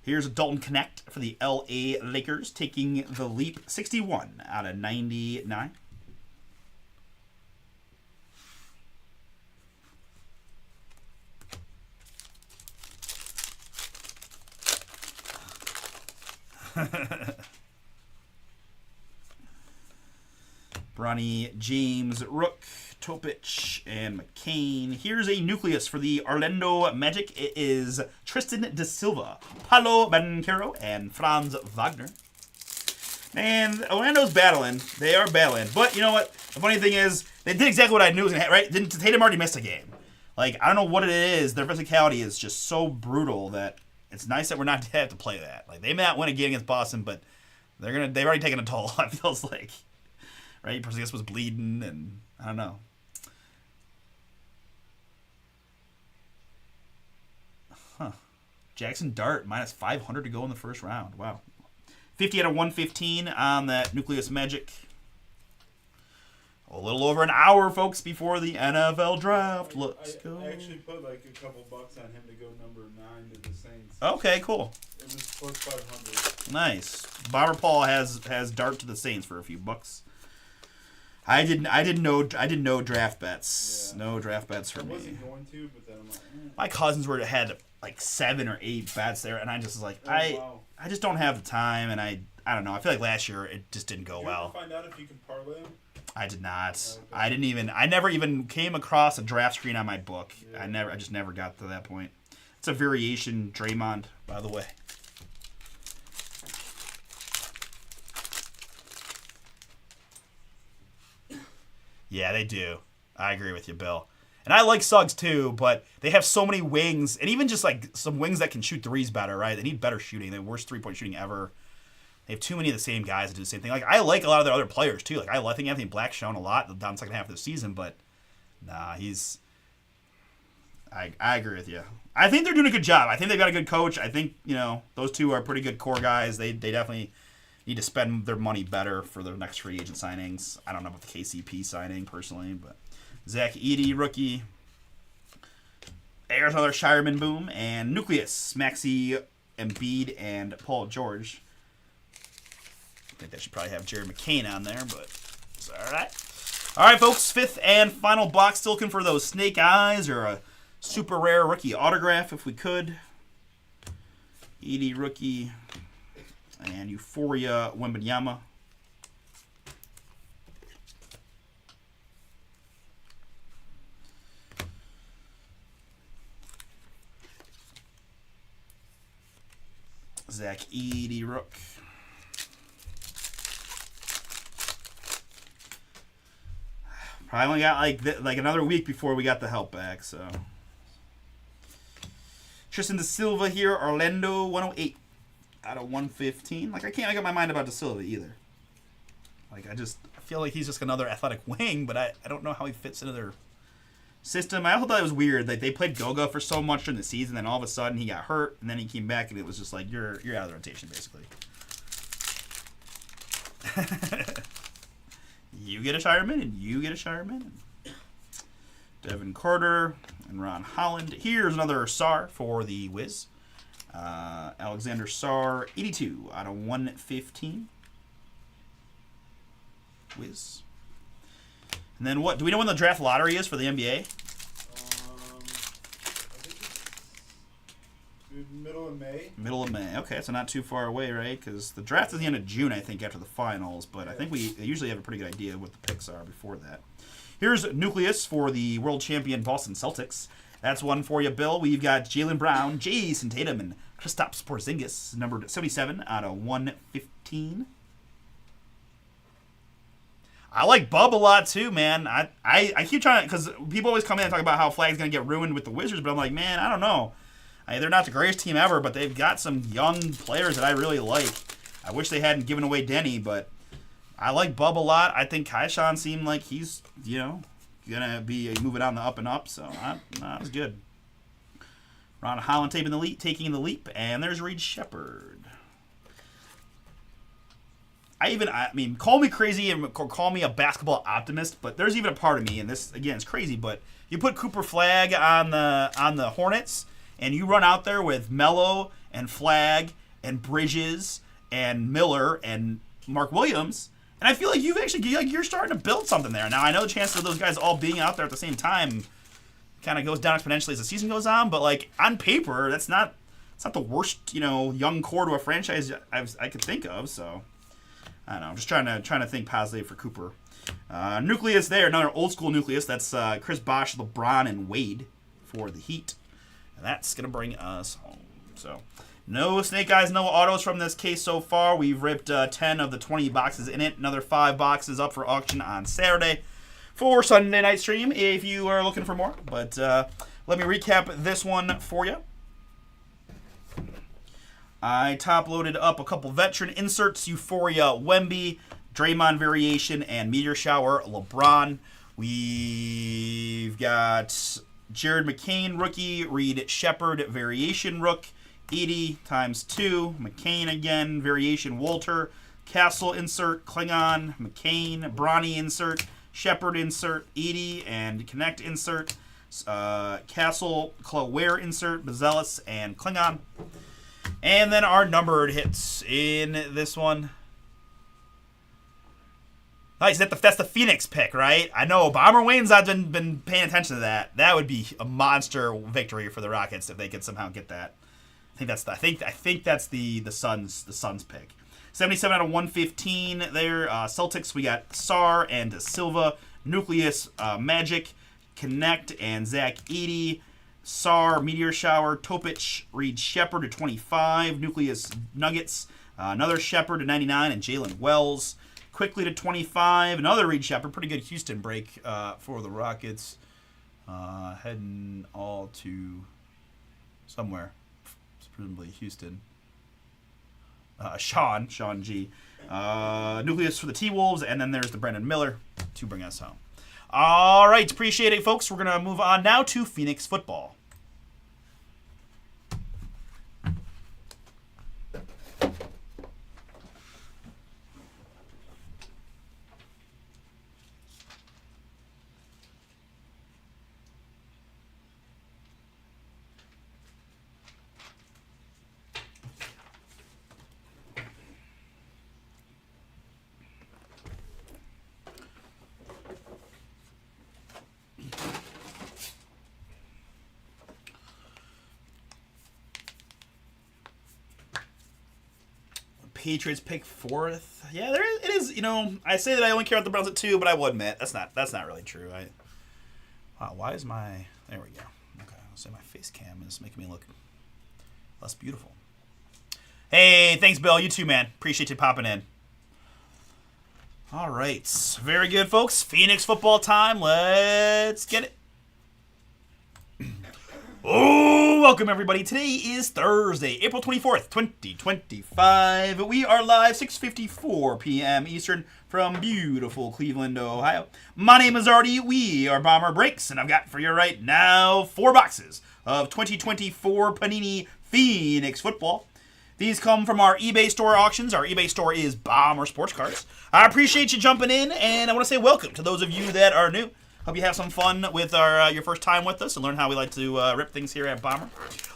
Here's a Dalton Connect for the LA Lakers, taking the leap, 61 out of 99. Bronny James, Rook, Topic, and McCain. Here's a Nucleus for the Orlando Magic. It is Tristan Da Silva, Paulo Banchero, and Franz Wagner. Man, Orlando's battling. They are battling. But you know what? The funny thing is, they did exactly what I knew was going to happen, right? Tatum already missed a game. Like, I don't know what it is. Their physicality is just so brutal that it's nice that we're not have to play that. Like, they may not win a game against Boston, but they've already taken a toll, it feels like. Right? Porzingis was bleeding, and I don't know. Jackson Dart, minus 500 to go in the first round. Wow. 50 out of 115 on that Nucleus Magic. A little over an hour, folks, before the NFL draft. Let's go. I actually put like a couple bucks on him to go number 9 to the Saints. Okay, cool. It was plus 500. Nice. Bomber Paul has Dart to the Saints for a few bucks. I didn't know draft bets. Yeah. No draft bets for me. I wasn't going to, but then I'm like, My cousins had like 7 or 8 bets there, and I just was like, I just don't have the time, and I don't know. I feel like last year it just didn't go well. Did you ever find out if you could parlay them? I did not. Okay. I never even came across a draft screen on my book. Yeah. I just never got to that point. It's a variation Draymond, by the way. Yeah, they do. I agree with you, Bill. And I like Suggs too, but they have so many wings, and even just like some wings that can shoot threes better, right? They need better shooting. They have worst 3-point shooting ever. They have too many of the same guys that do the same thing. Like, I like a lot of their other players too. Like, I think Anthony Black's shown a lot down the second half of the season, but nah, I agree with you. I think they're doing a good job. I think they've got a good coach. I think, those two are pretty good core guys. They definitely need to spend their money better for their next free agent signings. I don't know about the KCP signing personally, but Zach Edey, rookie. There's another Shireman boom. And Nucleus, Maxey, Embiid, and Paul George. I think that should probably have Jared McCain on there, but it's all right. All right, folks, 5th and final box. Still looking for those snake eyes or a super rare rookie autograph if we could. Edey, rookie. And Euphoria Wembanyama. Zach Edey Rook. Probably only got like another week before we got the help back, so. Tristan De Silva here, Orlando 108 out of 115. Like, I can't make up my mind about De Silva either. Like, I feel like he's just another athletic wing, but I don't know how he fits into their system. I also thought it was weird. Like, they played Goga for so much during the season, then all of a sudden he got hurt, and then he came back, and it was just like, you're out of the rotation, basically. You get a Shireman, and you get a Shireman. Devin Carter and Ron Holland. Here's another SAR for the Wiz. Alexander SAR, 82 out of 115. Wiz. And then what? Do we know when the draft lottery is for the NBA? I think it's middle of May. Middle of May. Okay, so not too far away, right? Because the draft is the end of June, I think, after the finals. But I think we usually have a pretty good idea of what the picks are before that. Here's Nucleus for the world champion Boston Celtics. That's one for you, Bill. We've got Jaylen Brown, Jason Tatum, and Kristaps Porzingis, numbered 77 out of 115. I like Bub a lot too, man. I keep trying to, because people always come in and talk about how Flag's going to get ruined with the Wizards, but I'm like, man, I don't know. They're not the greatest team ever, but they've got some young players that I really like. I wish they hadn't given away Denny, but I like Bub a lot. I think Kaishan seemed like he's, going to be moving on the up and up, so that was good. Ron Holland taking the leap, and there's Reed Shepard. I mean, call me crazy and call me a basketball optimist, but there's even a part of me, and this, again, is crazy, but you put Cooper Flagg on the Hornets, and you run out there with Melo and Flagg and Bridges and Miller and Mark Williams, and I feel like you're starting to build something there. Now, I know the chances of those guys all being out there at the same time kind of goes down exponentially as the season goes on, but like on paper, it's not the worst, young core to a franchise I could think of, so I don't know. I'm just trying to think positively for Cooper. Nucleus there, another old school Nucleus. That's Chris Bosh, LeBron, and Wade for the Heat. And that's going to bring us home. So, no Snake Eyes, no autos from this case so far. We've ripped 10 of the 20 boxes in it. Another 5 boxes up for auction on Saturday for Sunday night stream if you are looking for more. But let me recap this one for you. I top-loaded up a couple veteran inserts, Euphoria Wemby, Draymond Variation, and Meteor Shower LeBron. We've got Jared McCain Rookie, Reed Shepard Variation Rook, 80 times 2, McCain again, Variation Walter, Castle insert, Klingon, McCain, Bronny insert, Shepard insert, 80, and Connect insert, Castle, Claware insert, Bazelis, and Klingon. And then our numbered hits in this one. Nice, that's the Phoenix pick, right? I know Bomber Wayne's I've been paying attention to that. That would be a monster victory for the Rockets if they could somehow get that. I think that's the Suns pick. 77 out of 115 there. Celtics, we got Sar and De Silva, Nucleus, Magic, Connect, and Zach Edey. Sar, Meteor Shower, Topic, Reed Shepard to 25, Nucleus Nuggets, another Shepard to 99, and Jalen Wells. Quickly to 25, another Reed Shepard, pretty good Houston break for the Rockets. Heading all to somewhere, presumably Houston. Sean G. Nucleus for the T-Wolves, and then there's the Brandon Miller to bring us home. All right, appreciate it, folks. We're going to move on now to Phoenix football. Patriots pick 4th. Yeah, it is. You know, I say that I only care about the Browns at 2, but I will admit that's not really true. Wow, why is my... There we go. Okay, I'll say my face cam is making me look less beautiful. Hey, thanks, Bill. You too, man. Appreciate you popping in. All right. Very good, folks. Phoenix football time. Let's get it. Oh, welcome, everybody. Today is Thursday, April 24th, 2025. We are live 6:54 p.m. Eastern from beautiful Cleveland, Ohio. My name is Artie. We are Bomber Breaks, and I've got for you right now 4 boxes of 2024 Panini Phoenix football. These come from our eBay store auctions. Our eBay store is Bomber Sports Cards. I appreciate you jumping in, and I want to say welcome to those of you that are new. Hope you have some fun with your first time with us and learn how we like to rip things here at Bomber.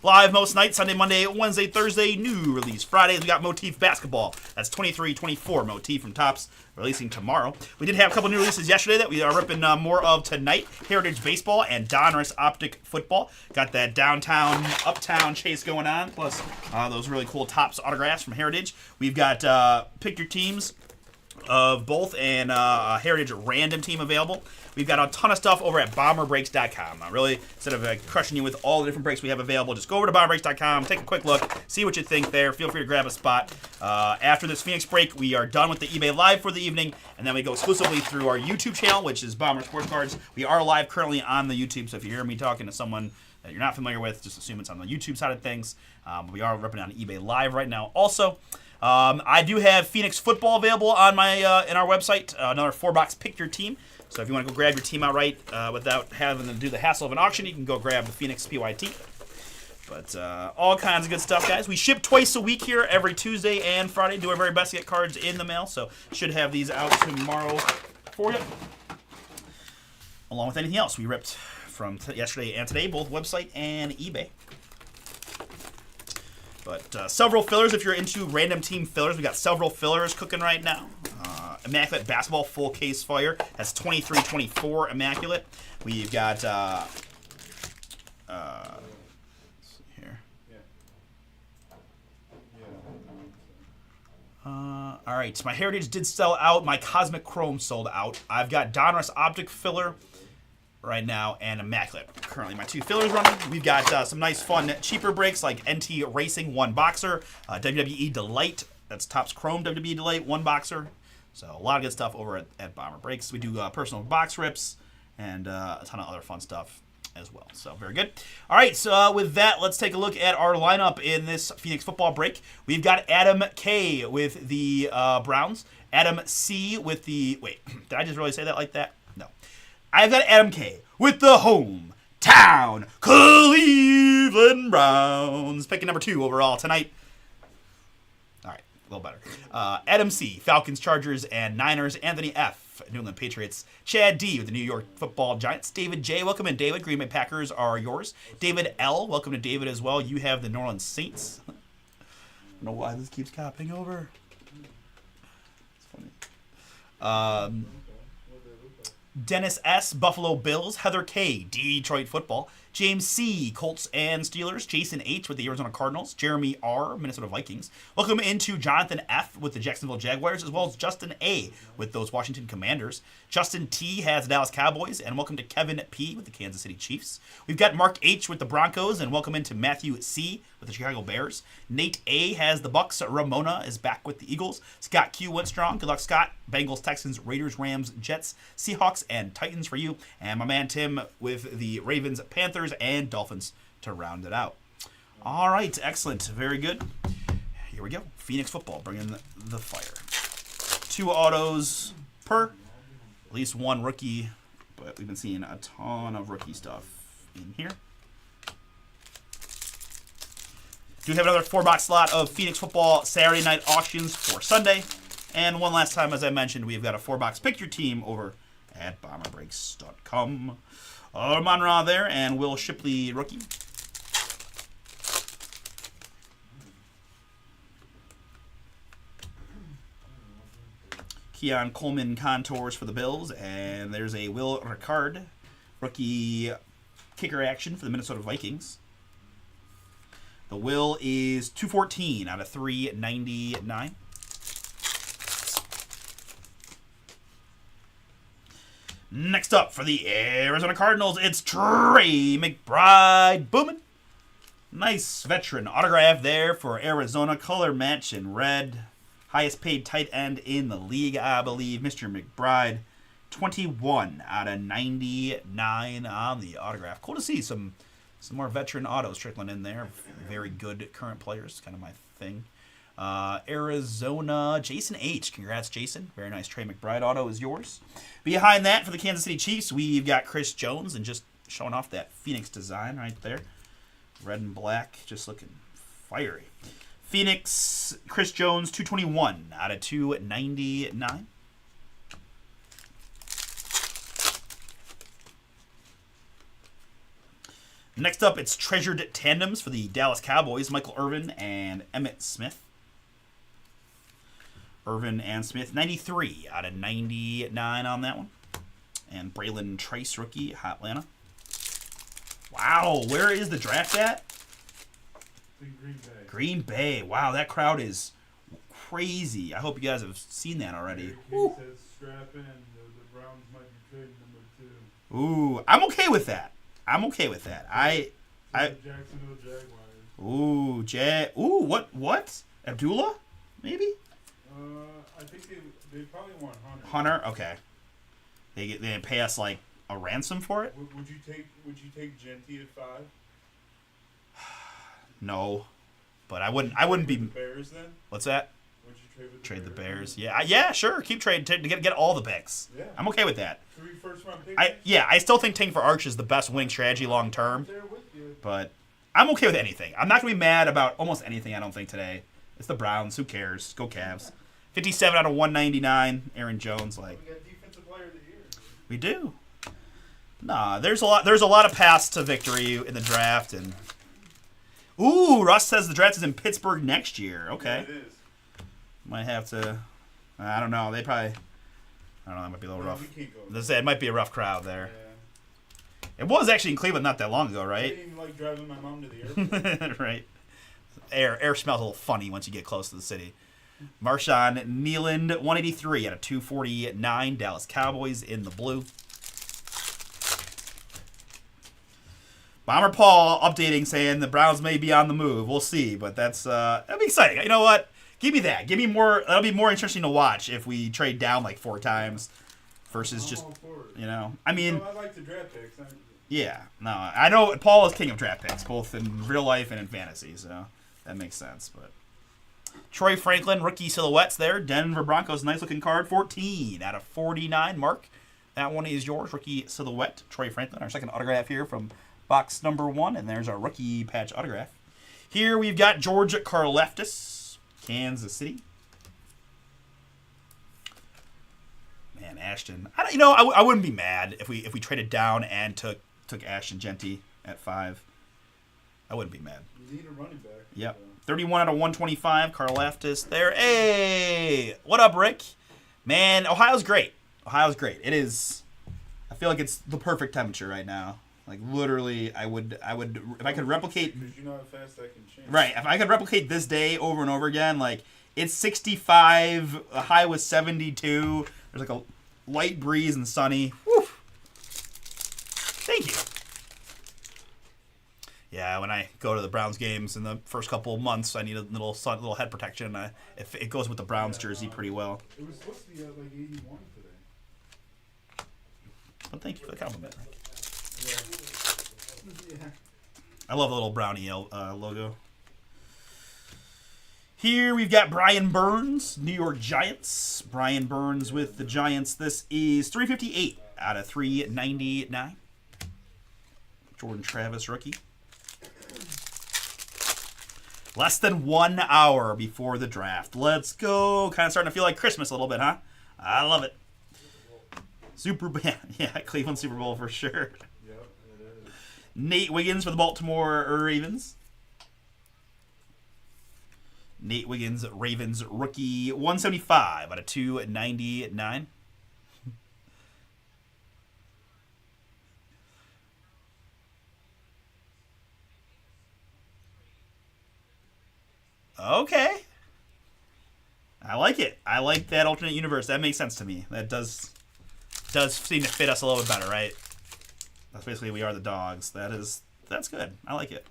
Live most nights, Sunday, Monday, Wednesday, Thursday, new release. Fridays, we got Motif Basketball. That's 23-24 Motif from Topps, releasing tomorrow. We did have a couple new releases yesterday that we are ripping more of tonight. Heritage Baseball and Donruss Optic Football. Got that downtown, uptown chase going on, plus those really cool Topps autographs from Heritage. We've got Pick Your Teams of both and a Heritage Random Team available. We've got a ton of stuff over at BomberBreaks.com. Really, instead of crushing you with all the different breaks we have available, just go over to BomberBreaks.com, take a quick look, see what you think there. Feel free to grab a spot. After this Phoenix break, we are done with the eBay Live for the evening, and then we go exclusively through our YouTube channel, which is Bomber Sports Cards. We are live currently on the YouTube, so if you hear me talking to someone that you're not familiar with, just assume it's on the YouTube side of things. But we are ripping on eBay Live right now also. I do have Phoenix football available on my in our website. Another 4-box Pick Your Team. So if you want to go grab your team outright without having to do the hassle of an auction, you can go grab the Phoenix PYT. But all kinds of good stuff, guys. We ship twice a week here, every Tuesday and Friday. Do our very best to get cards in the mail, so should have these out tomorrow for you. Along with anything else we ripped from yesterday and today, both website and eBay. But several fillers, if you're into random team fillers, we got several fillers cooking right now. Immaculate Basketball Full Case Fire. That's 23-24 Immaculate. We've got let's see here. All right, my Heritage did sell out. My Cosmic Chrome sold out. I've got Donruss Optic Filler right now and Immaculate. Currently my 2 fillers running. We've got some nice fun cheaper breaks like NT Racing 1 Boxer, WWE Delight. That's Topps Chrome WWE Delight 1 Boxer. So a lot of good stuff over at Bomber Breaks. We do personal box rips and a ton of other fun stuff as well. So very good. All right, so with that, let's take a look at our lineup in this Phoenix football break. We've got Adam K with the Browns. Adam C with the... Wait, did I just really say that like that? No. I've got Adam K with the hometown Cleveland Browns. Picking number 2 overall tonight. A little better. Adam C, Falcons, Chargers, and Niners. Anthony F, New England Patriots. Chad D with the New York Football Giants. David J, welcome in, David. Green Bay Packers are yours. David L, welcome to David as well. You have the New Orleans Saints. I don't know why this keeps copying over. It's funny. Dennis S, Buffalo Bills. Heather K, Detroit Football. James C, Colts and Steelers. Jason H with the Arizona Cardinals. Jeremy R, Minnesota Vikings. Welcome into Jonathan F with the Jacksonville Jaguars, as well as Justin A with those Washington Commanders. Justin T has the Dallas Cowboys, and welcome to Kevin P with the Kansas City Chiefs. We've got Mark H with the Broncos, and welcome into Matthew C with the Chicago Bears. Nate A has the Bucks. Ramona is back with the Eagles. Scott Q went strong. Good luck, Scott. Bengals, Texans, Raiders, Rams, Jets, Seahawks, and Titans for you. And my man Tim with the Ravens, Panthers, and Dolphins to round it out. All right, excellent. Very good. Here we go. Phoenix football, bringing the fire. 2 autos per. At least 1 rookie, but we've been seeing a ton of rookie stuff in here. Do have another 4-box slot of Phoenix football Saturday night auctions for Sunday. And one last time, as I mentioned, we've got a 4-box Pick Your Team over at BomberBreaks.com. Armon Ra there, and Will Shipley rookie. Keon Coleman contours for the Bills, and there's a Will Ricard rookie kicker action for the Minnesota Vikings. The Will is 214 out of 399. Next up for the Arizona Cardinals, it's Trey McBride. Booming. Nice veteran autograph there for Arizona. Color match in red. Highest paid tight end in the league, I believe. Mr. McBride. 21 out of 99 on the autograph. Cool to see some more veteran autos trickling in there. Very good current players. Kind of my thing. Arizona, Jason H. Congrats, Jason. Very nice. Trey McBride auto is yours. Behind that, for the Kansas City Chiefs, we've got Chris Jones, and just showing off that Phoenix design right there. Red and black, just looking fiery. Phoenix, Chris Jones, 221 out of 299. Next up, it's treasured tandems for the Dallas Cowboys, Michael Irvin and Emmitt Smith. Irvin and Smith, 93 out of 99 on that one. And Braylon Trace, rookie, Atlanta. Wow, where is the draft at? In Green Bay. Green Bay. Wow, that crowd is crazy. I hope you guys have seen that already. He says strap in. The Browns might be trading number 2. Ooh, I'm okay with that. I'm okay with that. Jacksonville Jaguars. What? Abdullah? Maybe? I think they probably want Hunter. Hunter? Okay. They pay us like a ransom for it? Would you take Genty at 5? No. But I wouldn't be the Bears then? What's that? Would you trade with Trade the Bears? Bears. Yeah, sure. Keep trading to get all the picks. Yeah. I'm okay with that. 3 first-round picks? I still think Tank for Arch is the best winning strategy long term. There with you. But I'm okay with anything. I'm not going to be mad about almost anything, I don't think, today. It's the Browns. Who cares? Go Cavs. 57 out of 199. Aaron Jones. We got Defensive Player of the Year. We do. Nah, there's a lot of paths to victory in the draft. And ooh, Russ says the draft is in Pittsburgh next year. Okay. Yeah, it is. Might have to. I don't know. They probably. I don't know. That might be a little rough. We can't go. It might be a rough crowd there. Yeah. It was actually in Cleveland not that long ago, I right? didn't even like driving my mom to the airport. Right. Air smells a little funny once you get close to the city. Marshawn Nealand, 183 out of 249. Dallas Cowboys in the blue. Bomber Paul updating saying the Browns may be on the move. We'll see, but that'll be exciting. You know what? Give me that. Give me more. That'll be more interesting to watch if we trade down like 4 times versus I'm just, all for it. you know. I mean, I like the draft picks. yeah. No, I know Paul is king of draft picks, both in real life and in fantasy, so that makes sense. But Troy Franklin, rookie silhouettes there. Denver Broncos, nice looking card. 14 out of 49. Mark, that one is yours. Rookie silhouette, Troy Franklin. Our second autograph here from box number 1, and there's our rookie patch autograph. Here we've got George Karlaftis, Kansas City. Man, Ashton. I wouldn't be mad if we traded down and took Ashton Genty at 5. I wouldn't be mad. You need a running back. Yep. So. 31 out of 125. Karlaftis there. Hey! What up, Rick? Man, Ohio's great. It is. I feel like it's the perfect temperature right now. Like, literally, I would if I could replicate. Because you know how fast that can change. Right. If I could replicate this day over and over again, like, it's 65, a high was 72. There's like a light breeze and sunny. Woo! Thank you. Yeah, when I go to the Browns games in the first couple of months, I need a little head protection. If it goes with the Browns jersey pretty well. It was supposed to be at like 81 today. But thank you for the compliment. Yeah. I love the little brownie logo. Here we've got Brian Burns, New York Giants. Brian Burns with the Giants. This is 358 out of 399. Jordan Travis, rookie. Less than 1 hour before the draft. Let's go. Kind of starting to feel like Christmas a little bit, huh? I love it. Yeah, Cleveland Super Bowl for sure. Yep, it is. Nate Wiggins for the Baltimore Ravens. Nate Wiggins, Ravens rookie, 175 out of 299. Okay. I like it. I like that alternate universe. That makes sense to me. That does does seem to fit us a little bit better, right? That's basically we are the dogs. That's good. I like it.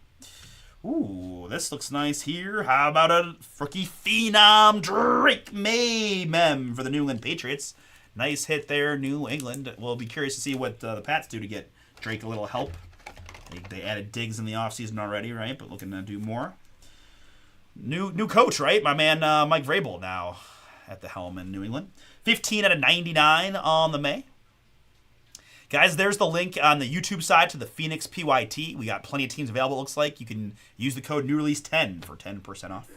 Ooh, this looks nice here. How about a rookie phenom Drake May mem for the New England Patriots? Nice hit there, New England. We'll be curious to see what the Pats do to get Drake a little help. They added Diggs in the offseason already, right? But looking to do more. New coach, right? My man Mike Vrabel now at the helm in New England. 15 out of 99 on the May. Guys, there's the link on the YouTube side to the Phoenix PYT. We got plenty of teams available, it looks like. You can use the code NEWRELEASE10 for 10% off.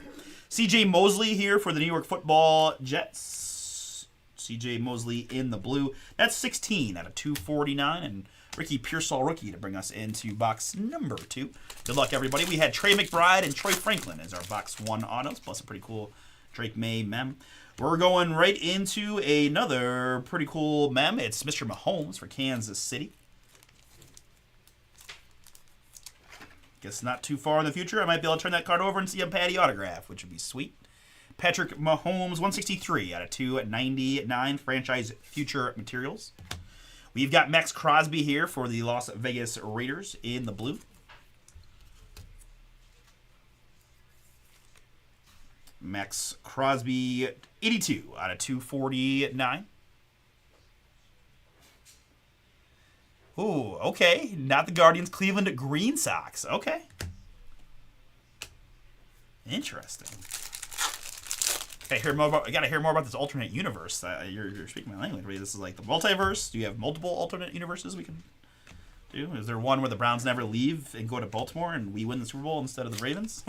CJ Mosley here for the New York Football Jets. CJ Mosley in the blue. That's 16 out of 249. And Ricky Pearsall rookie to bring us into box number 2. Good luck, everybody. We had Trey McBride and Troy Franklin as our box 1 autos, plus a pretty cool Drake May mem. We're going right into another pretty cool mem. It's Mr. Mahomes for Kansas City. Guess not too far in the future, I might be able to turn that card over and see a Patty autograph, which would be sweet. Patrick Mahomes, 163 out of 299 franchise future materials. We've got Max Crosby here for the Las Vegas Raiders in the blue. Max Crosby, 82 out of 249. Ooh, okay. Not the Guardians, Cleveland Green Sox. Okay. Interesting. I gotta hear more about this alternate universe. You're speaking my language. This is like the multiverse. Do you have multiple alternate universes we can do? Is there one where the Browns never leave and go to Baltimore and we win the Super Bowl instead of the Ravens?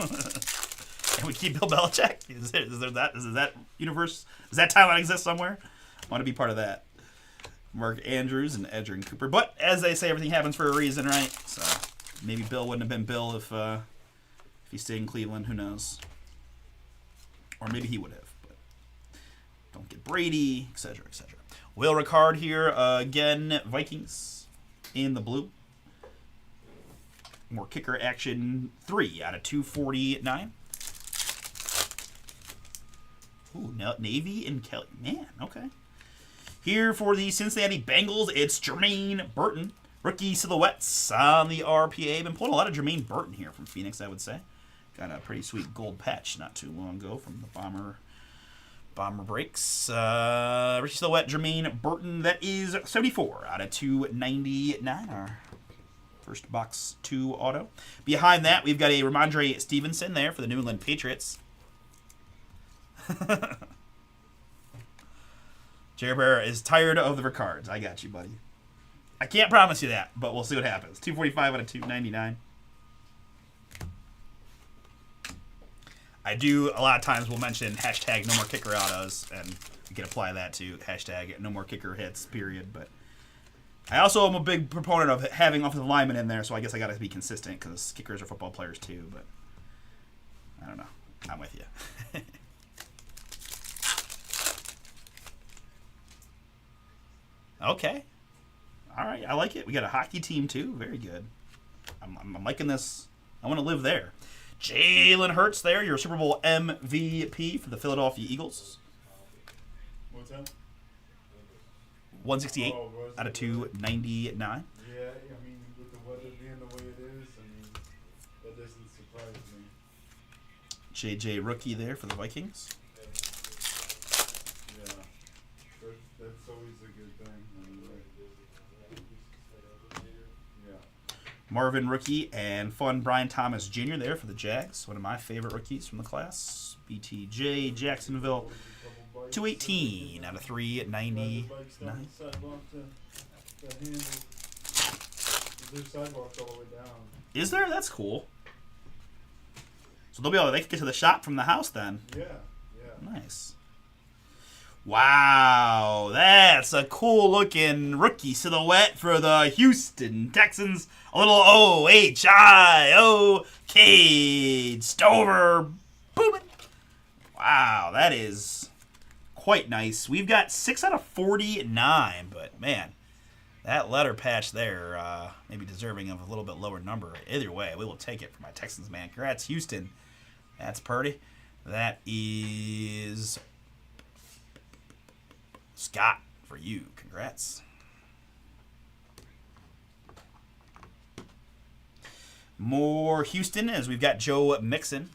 And we keep Bill Belichick? Is there that universe? Does that timeline exist somewhere? I want to be part of that. Mark Andrews and Edgerrin Cooper. But as they say, everything happens for a reason, right? So maybe Bill wouldn't have been Bill if he stayed in Cleveland. Who knows? Or maybe he would have. But don't get Brady, etc., etc. Will Ricard here again. Vikings in the blue. More kicker action. 3 out of 249. Ooh, Navy and Kelly. Man, okay. Here for the Cincinnati Bengals, it's Jermaine Burton. Rookie silhouettes on the RPA. Been pulling a lot of Jermaine Burton here from Phoenix, I would say. Got a pretty sweet gold patch not too long ago from the Bomber breaks. Rookie silhouette, Jermaine Burton. That is 74 out of 299. Our first box 2 auto. Behind that, we've got a Ramondre Stevenson there for the New England Patriots. Jerry Bear is tired of the Ricards. I got you, buddy. I can't promise you that, but we'll see what happens. 245 out of 299. I do, a lot of times we'll mention hashtag no more kicker autos, and you can apply that to hashtag no more kicker hits, period. But I also am a big proponent of having offensive linemen in there, so I guess I got to be consistent because kickers are football players too, but I don't know. I'm with you. Okay. All right. I like it. We got a hockey team, too. Very good. I'm liking this. I want to live there. Jalen Hurts there, your Super Bowl MVP for the Philadelphia Eagles. What's that? 168 out of 299. Yeah, I mean, with the weather being the way it is, I mean, that doesn't surprise me. JJ rookie there for the Vikings. Yeah. That's always a good thing. I mean, yeah. Marvin rookie and fun Brian Thomas Jr. there for the Jags. One of my favorite rookies from the class. BTJ Jacksonville. 218 out of 399. There's sidewalks all the way down. Is there? That's cool. So they can get to the shop from the house then. Yeah. Nice. Wow, that's a cool looking rookie silhouette for the Houston Texans. A little OHIO Cade Stover booming. Wow, that is quite nice. We've got 6 out of 49, but man, that letter patch there may be deserving of a little bit lower number. Either way, we will take it for my Texans, man. Congrats, Houston. That's Purdy. That is Scott for you. Congrats. More Houston as we've got Joe Mixon.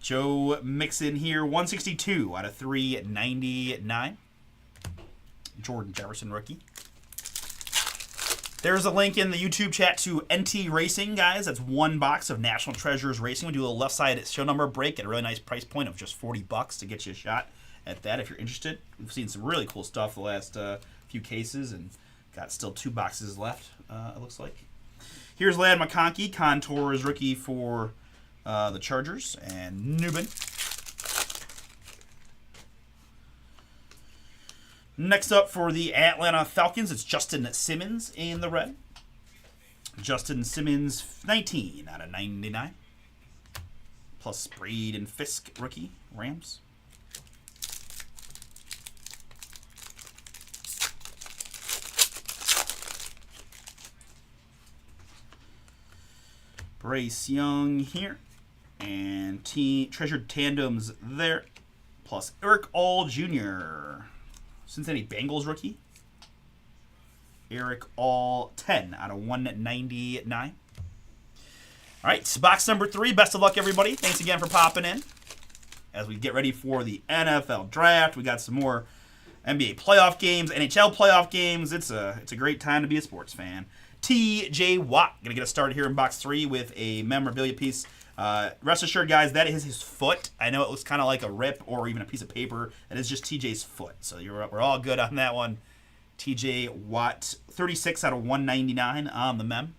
Joe Mixon here, 162 out of 399. Jordan Jefferson rookie. There's a link in the YouTube chat to NT Racing, guys. That's one box of National Treasures Racing. We do a little left side show number break at a really nice price point of just $40 to get you a shot at that if you're interested. We've seen some really cool stuff the last few cases and got still 2 boxes left, it looks like. Here's Ladd McConkey, Contours rookie for the Chargers, and Newman. Next up for the Atlanta Falcons, it's Justin Simmons in the red. Justin Simmons, 19 out of 99. Plus Breed and Fisk rookie, Rams. Bryce Young here. And Treasured Tandems there. Plus Eric All Jr., Cincinnati Bengals rookie. Eric All, 10 out of 199. All right, box number 3. Best of luck, everybody. Thanks again for popping in. As we get ready for the NFL draft, we got some more NBA playoff games, NHL playoff games. It's a great time to be a sports fan. TJ Watt, going to get us started here in box 3 with a memorabilia piece. Rest assured, guys, that is his foot. I know it looks kind of like a rip or even a piece of paper. It is just TJ's foot. So we're all good on that one. TJ Watt, 36 out of 199 on the mem.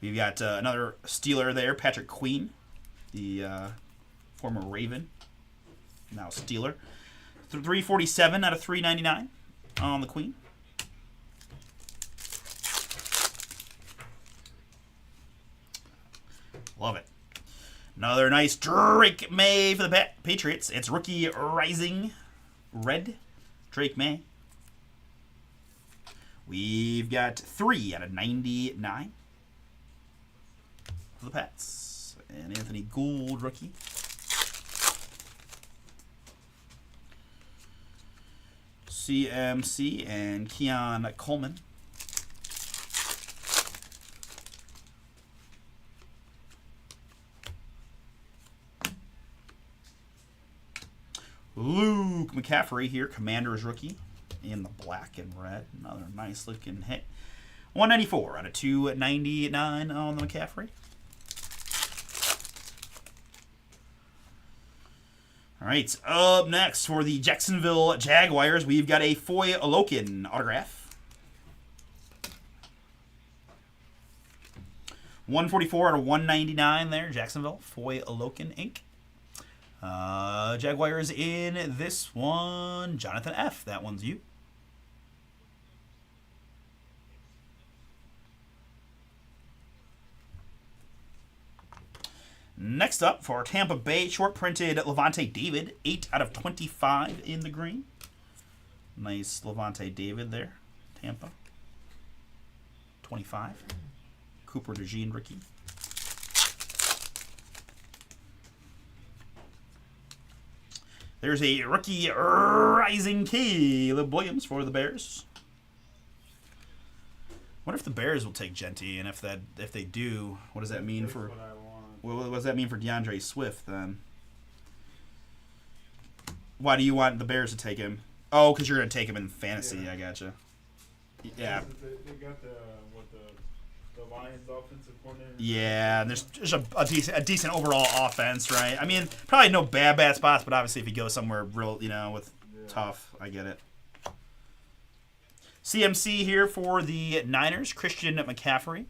We've got another Steeler there, Patrick Queen, the former Raven, now Steeler. 347 out of 399 on the Queen. Love it. Another nice Drake May for the Patriots. It's rookie rising red Drake May. We've got 3 out of 99 for the Pats. And Anthony Gould rookie. CMC and Keon Coleman. Luke McCaffrey here, Commanders rookie in the black and red. Another nice looking hit. 194 out of 299 on the McCaffrey. All right, up next for the Jacksonville Jaguars, we've got a Foy Olokin autograph. 144 out of 199 there, Jacksonville, Foy Olokin Inc. Jaguars in this one, Jonathan F. That one's you. Next up for Tampa Bay, short printed Levante David, 8 out of 25 in the green. Nice Levante David there, Tampa. 25. Cooper DeJean rookie. There's a rookie rising Caleb Williams for the Bears. Wonder if the Bears will take Genty, and if they do, what does that mean for? What does that mean for DeAndre Swift then? Why do you want the Bears to take him? Oh, because you're gonna take him in fantasy. Yeah. I gotcha. Yeah. They got the Lions offensive coordinator. Yeah, and there's a decent overall offense, right? I mean, probably no bad spots, but obviously if you go somewhere real, with tough, I get it. CMC here for the Niners, Christian McCaffrey.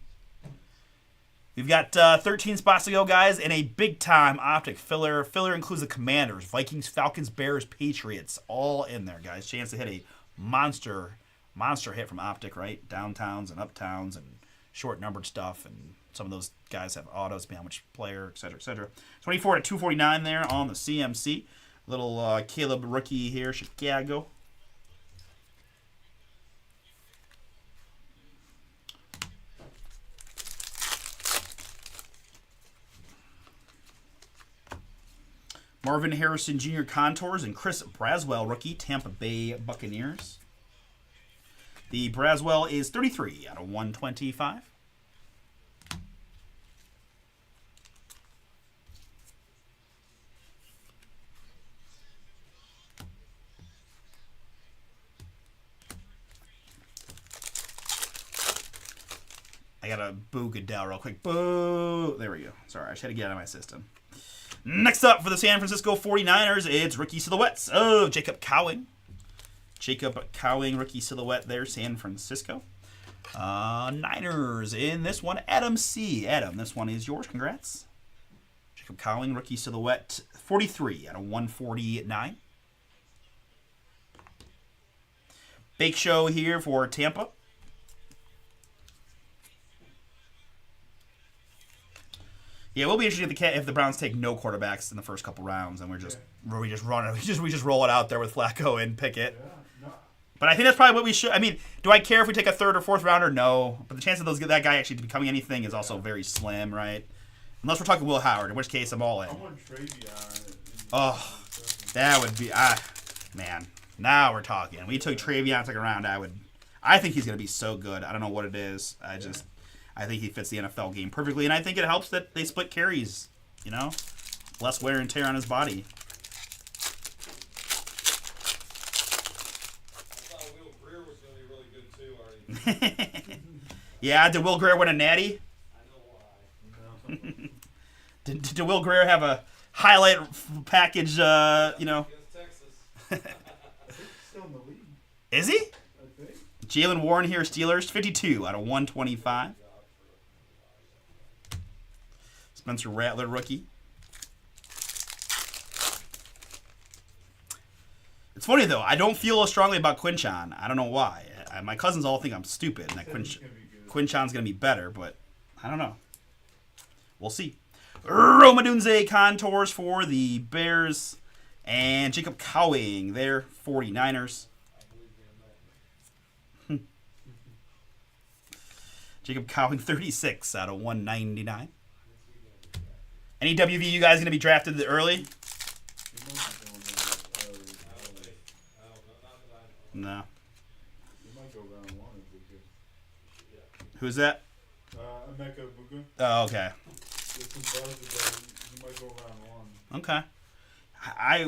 We've got 13 spots to go, guys, and a big-time optic filler. Filler includes the Commanders, Vikings, Falcons, Bears, Patriots, all in there, guys. Chance to hit a monster hit from optic, right? Downtowns and uptowns and short-numbered stuff, and some of those guys have autos, depending on which player, et cetera, et cetera. 24 to 249 there on the CMC. Little Caleb rookie here, Chicago. Marvin Harrison Jr. Contours and Chris Braswell rookie, Tampa Bay Buccaneers. The Braswell is 33 out of 125. I gotta boo Goodell real quick. Boo! There we go. Sorry, I should have get out of my system. Next up for the San Francisco 49ers, it's rookie silhouettes of Jacob Cowing. Jacob Cowing, rookie silhouette there, San Francisco. Niners in this one, Adam C. Adam, this one is yours. Congrats. Jacob Cowing, rookie silhouette, 43 out of 149. Bake show here for Tampa. Yeah, it will be interesting if the Browns take no quarterbacks in the first couple rounds, and we just run it, we just roll it out there with Flacco and Pickett. Yeah, no. But I think that's probably what we should. I mean, do I care if we take a third or fourth rounder? No. But the chance of that guy actually becoming anything is also very slim, right? Unless we're talking Will Howard, in which case I'm all in. I want Travion. Oh, that would be man. Now we're talking. We took Travion second round. I think he's gonna be so good. I don't know what it is. I think he fits the NFL game perfectly, and I think it helps that they split carries. You know, less wear and tear on his body. I thought Will Greer was going to be really good too, Artie. Yeah, did Will Greer win a natty? I know why. No. Did Will Greer have a highlight package? You know. Against Texas. I think he's still in the league. Is he? I think. Jalen Warren here, Steelers, 52 out of 125. Spencer Rattler, rookie. It's funny, though. I don't feel as strongly about Quinchon. I don't know why. My cousins all think I'm stupid and that Quinchon's going to be better, but I don't know. We'll see. Roma Dunze contours for the Bears. And Jacob Cowing, their 49ers. Jacob Cowing, 36 out of 199. Any WV you guys going to be drafted early? No. You might go round one if we could. Who's that? Emeka Buka. Oh, okay. There's some buzz that you might go round one. Okay.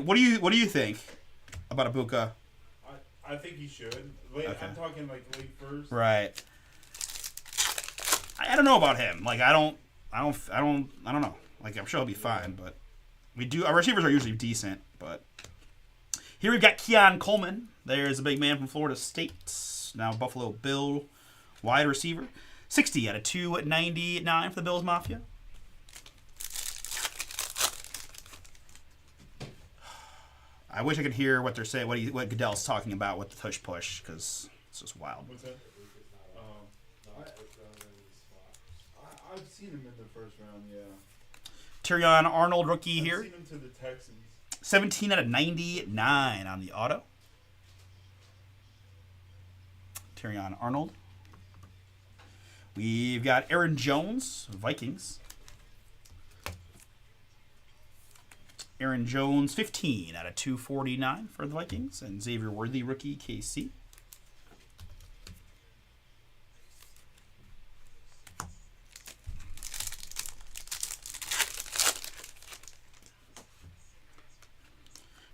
What do you think about Ibuka? I think he should. Late, Okay. I'm talking like late first. Right. I don't know about him. Like I don't know. Like I'm sure he'll be fine, but our receivers are usually decent, but here we've got Keon Coleman. There's a big man from Florida State. Now Buffalo Bill wide receiver. 60 out of 299 for the Bills Mafia. I wish I could hear what they're saying, what Goodell's talking about with the tush push, because it's just wild. What's that? I've seen him in the first round, yeah. Tyrion Arnold rookie here. I've seen him to the Texans. 17 out of 99 on the auto. Tyrion Arnold. We've got Aaron Jones, Vikings. Aaron Jones, 15 out of 249 for the Vikings. And Xavier Worthy, rookie, KC.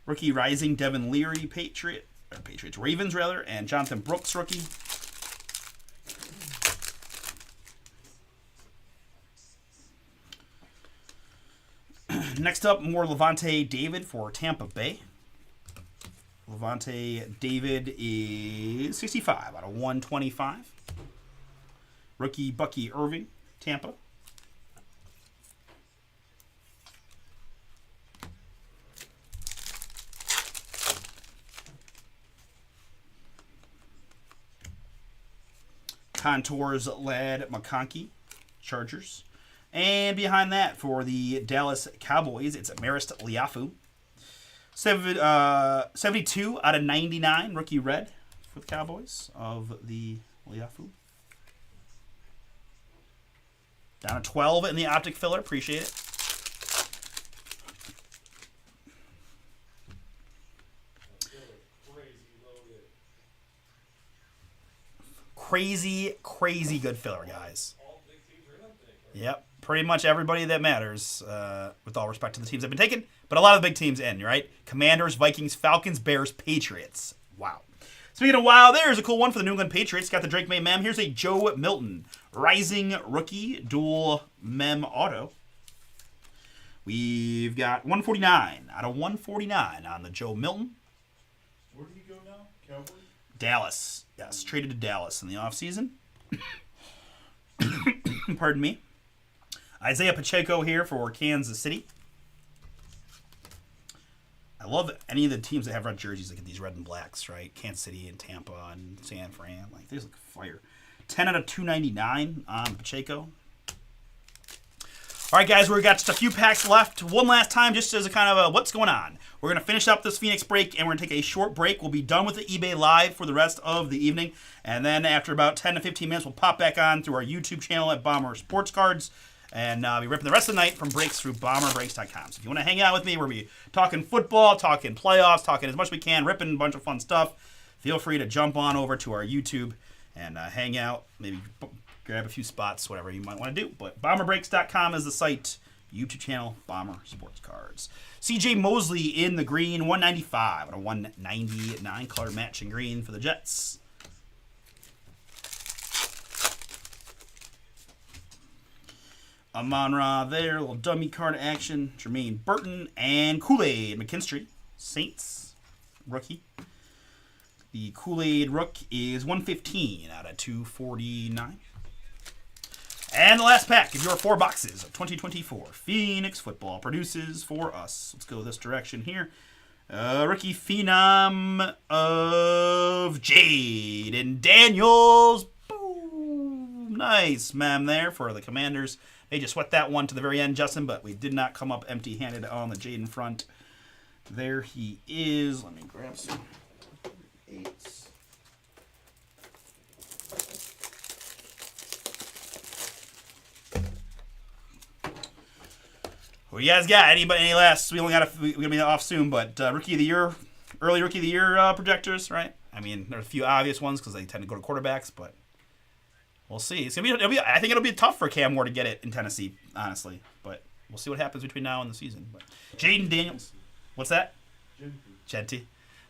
Rookie Rising, Devin Leary, Ravens rather, and Jonathan Brooks, rookie. Next up, more Levante David for Tampa Bay. Levante David is 65 out of 125. Rookie Bucky Irving, Tampa. Contours led McConkey, Chargers. And behind that, for the Dallas Cowboys, it's Marist Liafu. 72 out of 99, rookie red for the Cowboys of the Liafu. Down to 12 in the optic filler. Appreciate it. crazy, crazy good filler, guys. All big teams are in up today. Yep, pretty much everybody that matters, with all respect to the teams that have been taken. But a lot of the big teams in, right? Commanders, Vikings, Falcons, Bears, Patriots. Wow. Speaking of wow, there's a cool one for the New England Patriots. Got the Drake May mem. Here's a Joe Milton Rising Rookie Dual Mem Auto. We've got 149 out of 149 on the Joe Milton. Where did he go now? Cowboys? Dallas. Yes, traded to Dallas in the offseason. Pardon me. Isaiah Pacheco here for Kansas City. I love any of the teams that have red jerseys that get these red and blacks, right? Kansas City and Tampa and San Fran. Like, these look fire. 10 out of 299 on Pacheco. All right, guys, we've got just a few packs left. One last time, just as a kind of a what's going on. We're going to finish up this Phoenix break, and we're going to take a short break. We'll be done with the eBay Live for the rest of the evening. And then after about 10 to 15 minutes, we'll pop back on through our YouTube channel at Bomber Sports Cards. And be ripping the rest of the night from breaks through bomberbreaks.com. So if you want to hang out with me, we'll be talking football, talking playoffs, talking as much as we can, ripping a bunch of fun stuff. Feel free to jump on over to our YouTube and hang out. Maybe grab a few spots, whatever you might want to do. But bomberbreaks.com is the site. YouTube channel, Bomber Sports Cards. CJ Mosley in the green, 195 out of 199, color matching green for the Jets. Amon-Ra there, a little dummy card action. Jermaine Burton and Kool-Aid McKinstry, Saints, rookie. The Kool-Aid Rook is 115 out of 249. And the last pack of your 4 boxes of 2024 Phoenix Football produces for us. Let's go this direction here. Rookie Phenom of Jaden Daniels. Boom. Nice, ma'am, there for the Commanders. They just sweat that one to the very end, Justin, but we did not come up empty-handed on the Jaden front. There he is. Let me grab some 8s. What you guys got? Anybody? Any last? We're gonna be off soon, but rookie of the year, early rookie of the year projectors, right? I mean, there's a few obvious ones because they tend to go to quarterbacks, but we'll see. It's gonna be. I think it'll be tough for Cam Ward to get it in Tennessee, honestly. But we'll see what happens between now and the season. But Jaden Daniels, what's that? Genty,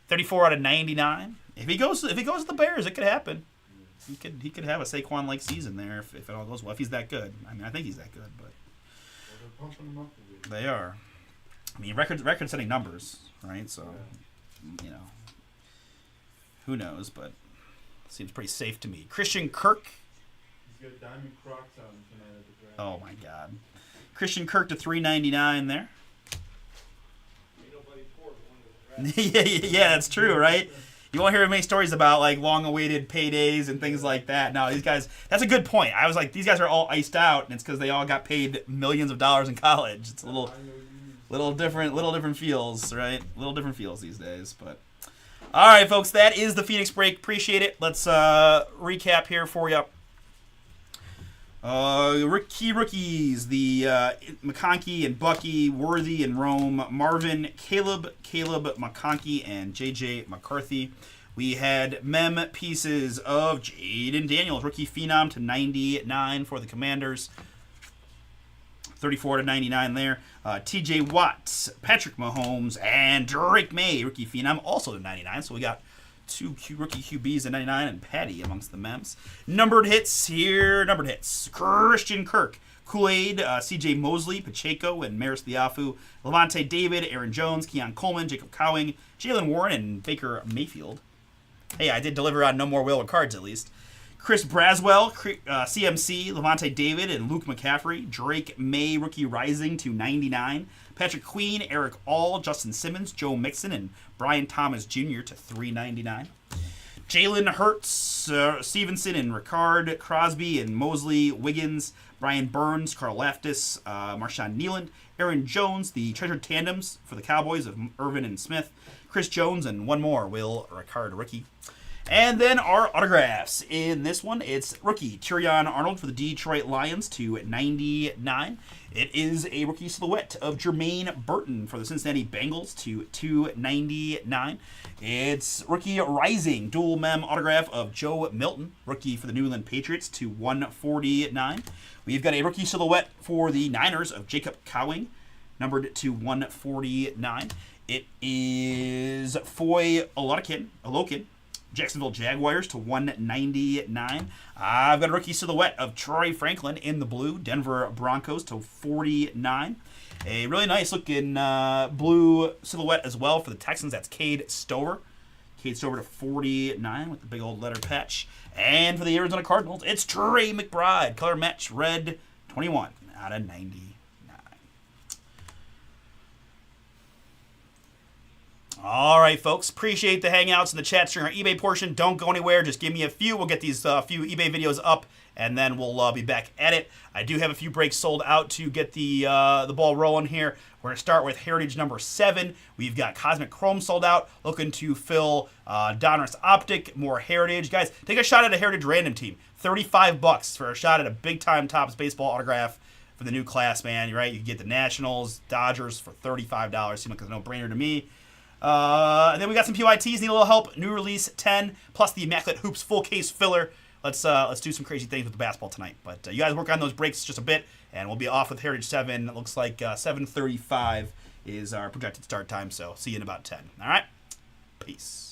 34 out of 99. If he goes to the Bears, it could happen. He could have a Saquon-like season there if it all goes well. If he's that good, I mean, I think he's that good, but. They're pumping him up a bit. They are. I mean, record-setting numbers, right? So, you know, who knows? But it seems pretty safe to me. Christian Kirk. He's got diamond Crocs on him tonight at the draft. Oh my God. Christian Kirk to 399 there. Ain't nobody poor going to the draft. yeah, that's true, right? You won't hear many stories about like long-awaited paydays and things like that. No, these guys. That's a good point. I was like, these guys are all iced out, and it's because they all got paid millions of dollars in college. It's a little different feels, right? Little different feels these days. But all right, folks, that is the Phoenix break. Appreciate it. Let's recap here for you. Key rookies, the McConkey and Bucky, Worthy and Rome, Marvin, Caleb McConkey, and J.J. McCarthy. We had mem pieces of Jaden Daniels, rookie phenom to 99 for the Commanders. 34 to 99 there. T.J. Watt, Patrick Mahomes, and Drake May, rookie phenom, also to 99. So we got 2 rookie QBs at 99 and Patty amongst the mems. Numbered hits here. Christian Kirk, Kool-Aid, C.J. Mosley, Pacheco, and Maris Liafu, Levante David, Aaron Jones, Keon Coleman, Jacob Cowing, Jalen Warren, and Baker Mayfield. Hey, I did deliver on no more wheel of cards at least. Chris Braswell, CMC, Levante David, and Luke McCaffrey. Drake May, rookie rising to 99. Patrick Queen, Eric All, Justin Simmons, Joe Mixon, and Brian Thomas Jr. to 399. Jalen Hurts, Stevenson, and Ricard Crosby, and Mosley, Wiggins, Brian Burns, Carl Laftis, Marshawn Nealand, Aaron Jones, the treasured tandems for the Cowboys of Irvin and Smith, Chris Jones, and one more, Will Ricard, rookie. And then our autographs. In this one, it's rookie Tyrion Arnold for the Detroit Lions to 99. It is a rookie silhouette of Jermaine Burton for the Cincinnati Bengals to 299. It's rookie rising dual mem autograph of Joe Milton, rookie for the New England Patriots to 149. We've got a rookie silhouette for the Niners of Jacob Cowing, numbered to 149. It is Foy Olokin, Jacksonville Jaguars to 199. I've got a rookie silhouette of Troy Franklin in the blue, Denver Broncos to 49. A really nice looking blue silhouette as well for the Texans. That's Cade Stover. Cade Stover to 49 with the big old letter patch. And for the Arizona Cardinals, it's Trey McBride. Color match red 21 out of 99. All right, folks. Appreciate the hangouts and the chats during our eBay portion. Don't go anywhere. Just give me a few. We'll get these few eBay videos up, and then we'll be back at it. I do have a few breaks sold out to get the ball rolling here. We're going to start with Heritage number 7. We've got Cosmic Chrome sold out. Looking to fill Donruss Optic, more Heritage. Guys, take a shot at a Heritage random team. $35 for a shot at a big-time Topps baseball autograph for the new class, man. You're right. You can get the Nationals, Dodgers for $35. Seems like a no-brainer to me. And then we got some PYTs, need a little help. New release 10 plus the Immaculate Hoops full case filler. Let's do some crazy things with the basketball tonight. But you guys work on those breaks just a bit, and we'll be off with Heritage 7. It looks like 7:35 is our projected start time. So see you in about 10. All right, peace.